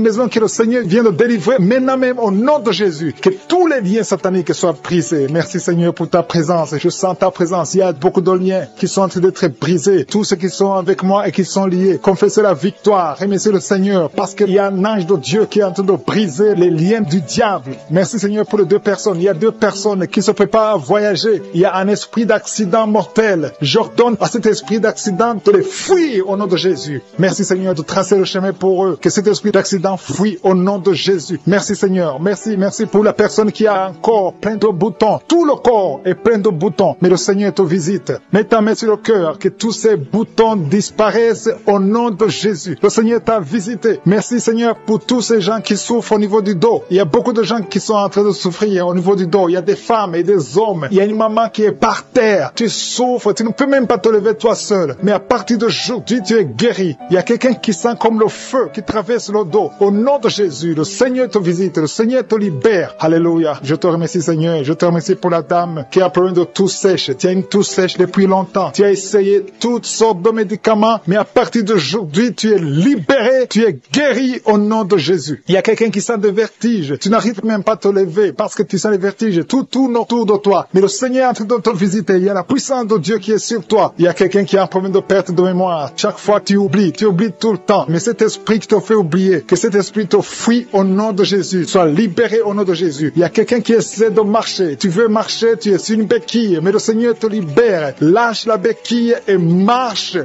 maison que le Seigneur vient de délivrer maintenant même au nom de Jésus. Que tous les liens sataniques soient brisés. Merci Seigneur pour ta présence. Je sens ta présence. Il y a beaucoup de liens qui sont en train d'être brisés. Tous ceux qui sont avec moi et qui sont liés, confessez la victoire. Remerciez le Seigneur parce qu'il y a un ange de Dieu qui est en train de briser les liens du diable. Merci Seigneur pour les 2 personnes. Il y a 2 personnes qui se préparent à voyager. Il y a un esprit d'accident mortel. J'ordonne à cet esprit d'accident de les fuir au nom de Jésus. Merci Seigneur de tracer le chemin pour eux. Que cet esprit d'accident fuit au nom de Jésus. Merci Seigneur. Merci pour la personne qui a un corps plein de boutons. Tout le corps est plein de boutons. Mais le Seigneur te visite. Mets ta main sur le cœur. Que tous ces boutons disparaissent au nom de Jésus. Le Seigneur t'a visité. Merci Seigneur pour tous ces gens qui souffrent au niveau du dos. Il y a beaucoup de gens qui sont en train de souffrir au niveau du dos. Il y a des femmes et des hommes. Il y a une maman qui est par terre. Tu souffres. Tu ne peux même pas te lever toi seul. Mais à partir d'aujourd'hui, tu es guéri. Il y a quelqu'un qui sent comme le feu qui traverse le dos. Au nom de Jésus, le Seigneur te visite. Le Seigneur te libère. Alléluia. Je te remercie Seigneur. Je te remercie pour la dame qui a un problème de toux sèche. Tu as une toux sèche depuis longtemps. Tu as essayé toutes sortes de médicaments. Mais à partir d'aujourd'hui, tu es libéré. Tu es guéri au nom de Jésus. Il y a quelqu'un qui sent des vertiges. Tu n'arrives même pas à te lever parce que tu sens les vertiges tout autour de toi. Mais le Seigneur est en train de te visiter. Il y a la puissance de Dieu qui est sur toi. Il y a quelqu'un qui a un problème de perte de mémoire. Chaque fois tu oublies tout le temps. Mais cet esprit qui te fait oublier, que cet esprit te fuit au nom de Jésus. Sois libéré au nom de Jésus. Il y a quelqu'un qui essaie de marcher. Tu veux marcher, tu es sur une béquille. Mais le Seigneur te libère. Lâche la béquille et marche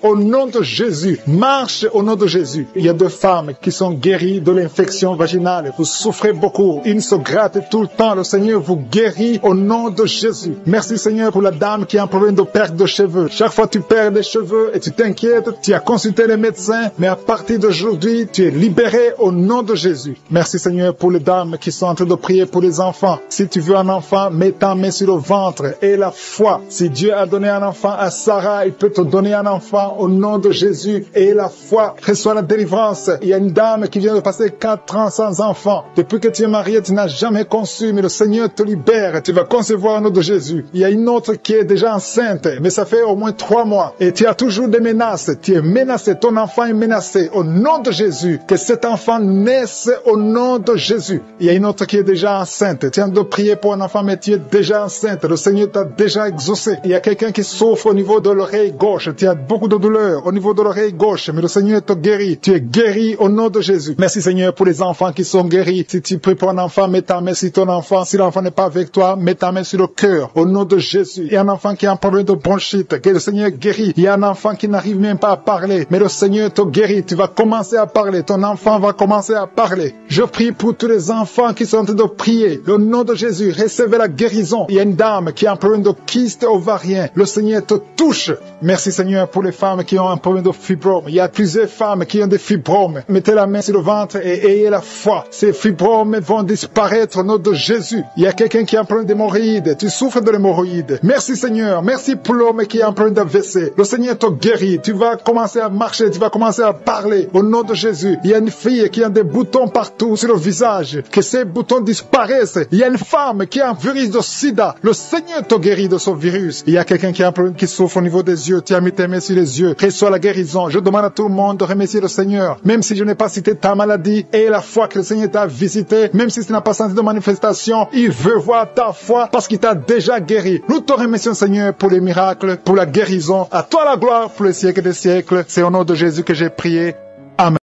au nom de Jésus. Marche au nom de Jésus. Il y a 2 femmes qui sont guéries de l'infection vaginale. Vous souffrez beaucoup. Une se gratte tout le temps. Le Seigneur vous guérit au nom de Jésus. Merci Seigneur pour la dame qui a un problème de perte de cheveux. Chaque fois tu perds des cheveux et tu t'inquiètes, tu as consulté les médecins, mais à partir d'aujourd'hui, tu es libéré au nom de Jésus. Merci Seigneur pour les dames qui sont en train de prier pour les enfants. Si tu veux un enfant, mets ta main sur le ventre et la foi. Si Dieu a donné un enfant à Sarah, il peut te donner un enfant au nom de Jésus et la foi. Reçois la délivrance. Il y a une dame qui vient de passer 4 ans sans enfant. Depuis que tu es marié, tu n'as jamais conçu, mais le Seigneur te libère. Tu vas concevoir au nom de Jésus. Il y a une autre qui est déjà enceinte, mais ça fait au moins 3 mois. Et tu as toujours des menaces. Tu es menacé. Ton enfant est menacé. Au nom de Jésus, que cet enfant naisse au nom de Jésus. Il y a une autre qui est déjà enceinte. Tu as de prier pour un enfant, mais tu es déjà enceinte. Le Seigneur t'a déjà exaucé. Il y a quelqu'un qui souffre au niveau de l'oreille gauche. Tu as beaucoup de douleur au niveau de l'oreille gauche, mais le Seigneur te guérit. Tu es guéri au nom de Jésus. Merci Seigneur pour les enfants qui sont guéris. Si tu pries pour un enfant, mets ta main sur ton enfant. Si l'enfant n'est pas avec toi, mets ta main sur le cœur. Au nom de Jésus. Il y a un enfant qui a un problème de bronchite, que le Seigneur guérit. Il y a un enfant qui n'arrive même pas à parler, mais le Seigneur te guérit. Tu vas commencer à parler. Ton enfant va commencer à parler. Je prie pour tous les enfants qui sont en train de prier. Le nom de Jésus, recevez la guérison. Il y a une dame qui a un problème de kyste ovarien. Le Seigneur te touche. Merci Seigneur pour les femmes qui ont un problème de fibrome. Il y a plusieurs femmes qui ont des fibromes. Mettez la main sur le ventre et ayez la foi. Ces fibromes vont disparaître au nom de Jésus. Il y a quelqu'un qui a un problème d'hémorroïdes. Tu souffres de l'hémorroïde. Merci Seigneur. Merci pour l'homme qui a un problème d'AVC. Le Seigneur te guérit. Tu vas commencer à marcher. Tu vas commencer à parler au nom de Jésus. Il y a une fille qui a des boutons partout sur le visage. Que ces boutons disparaissent. Il y a une femme qui a un virus de sida. Le Seigneur te guérit de ce virus. Il y a quelqu'un qui souffre au niveau des yeux. Tu as mis tes mains sur les yeux. Reçois la guérison. Je demande à tout le monde de remercier le Seigneur. Même si je n'ai pas cité ta maladie et la foi que le Seigneur t'a visité, même si tu n'as pas senti de manifestation, il veut voir ta foi parce qu'il t'a déjà guéri. Nous te remercions, Seigneur, pour les miracles, pour la guérison. À toi la gloire pour les siècles des siècles. C'est au nom de Jésus que j'ai prié.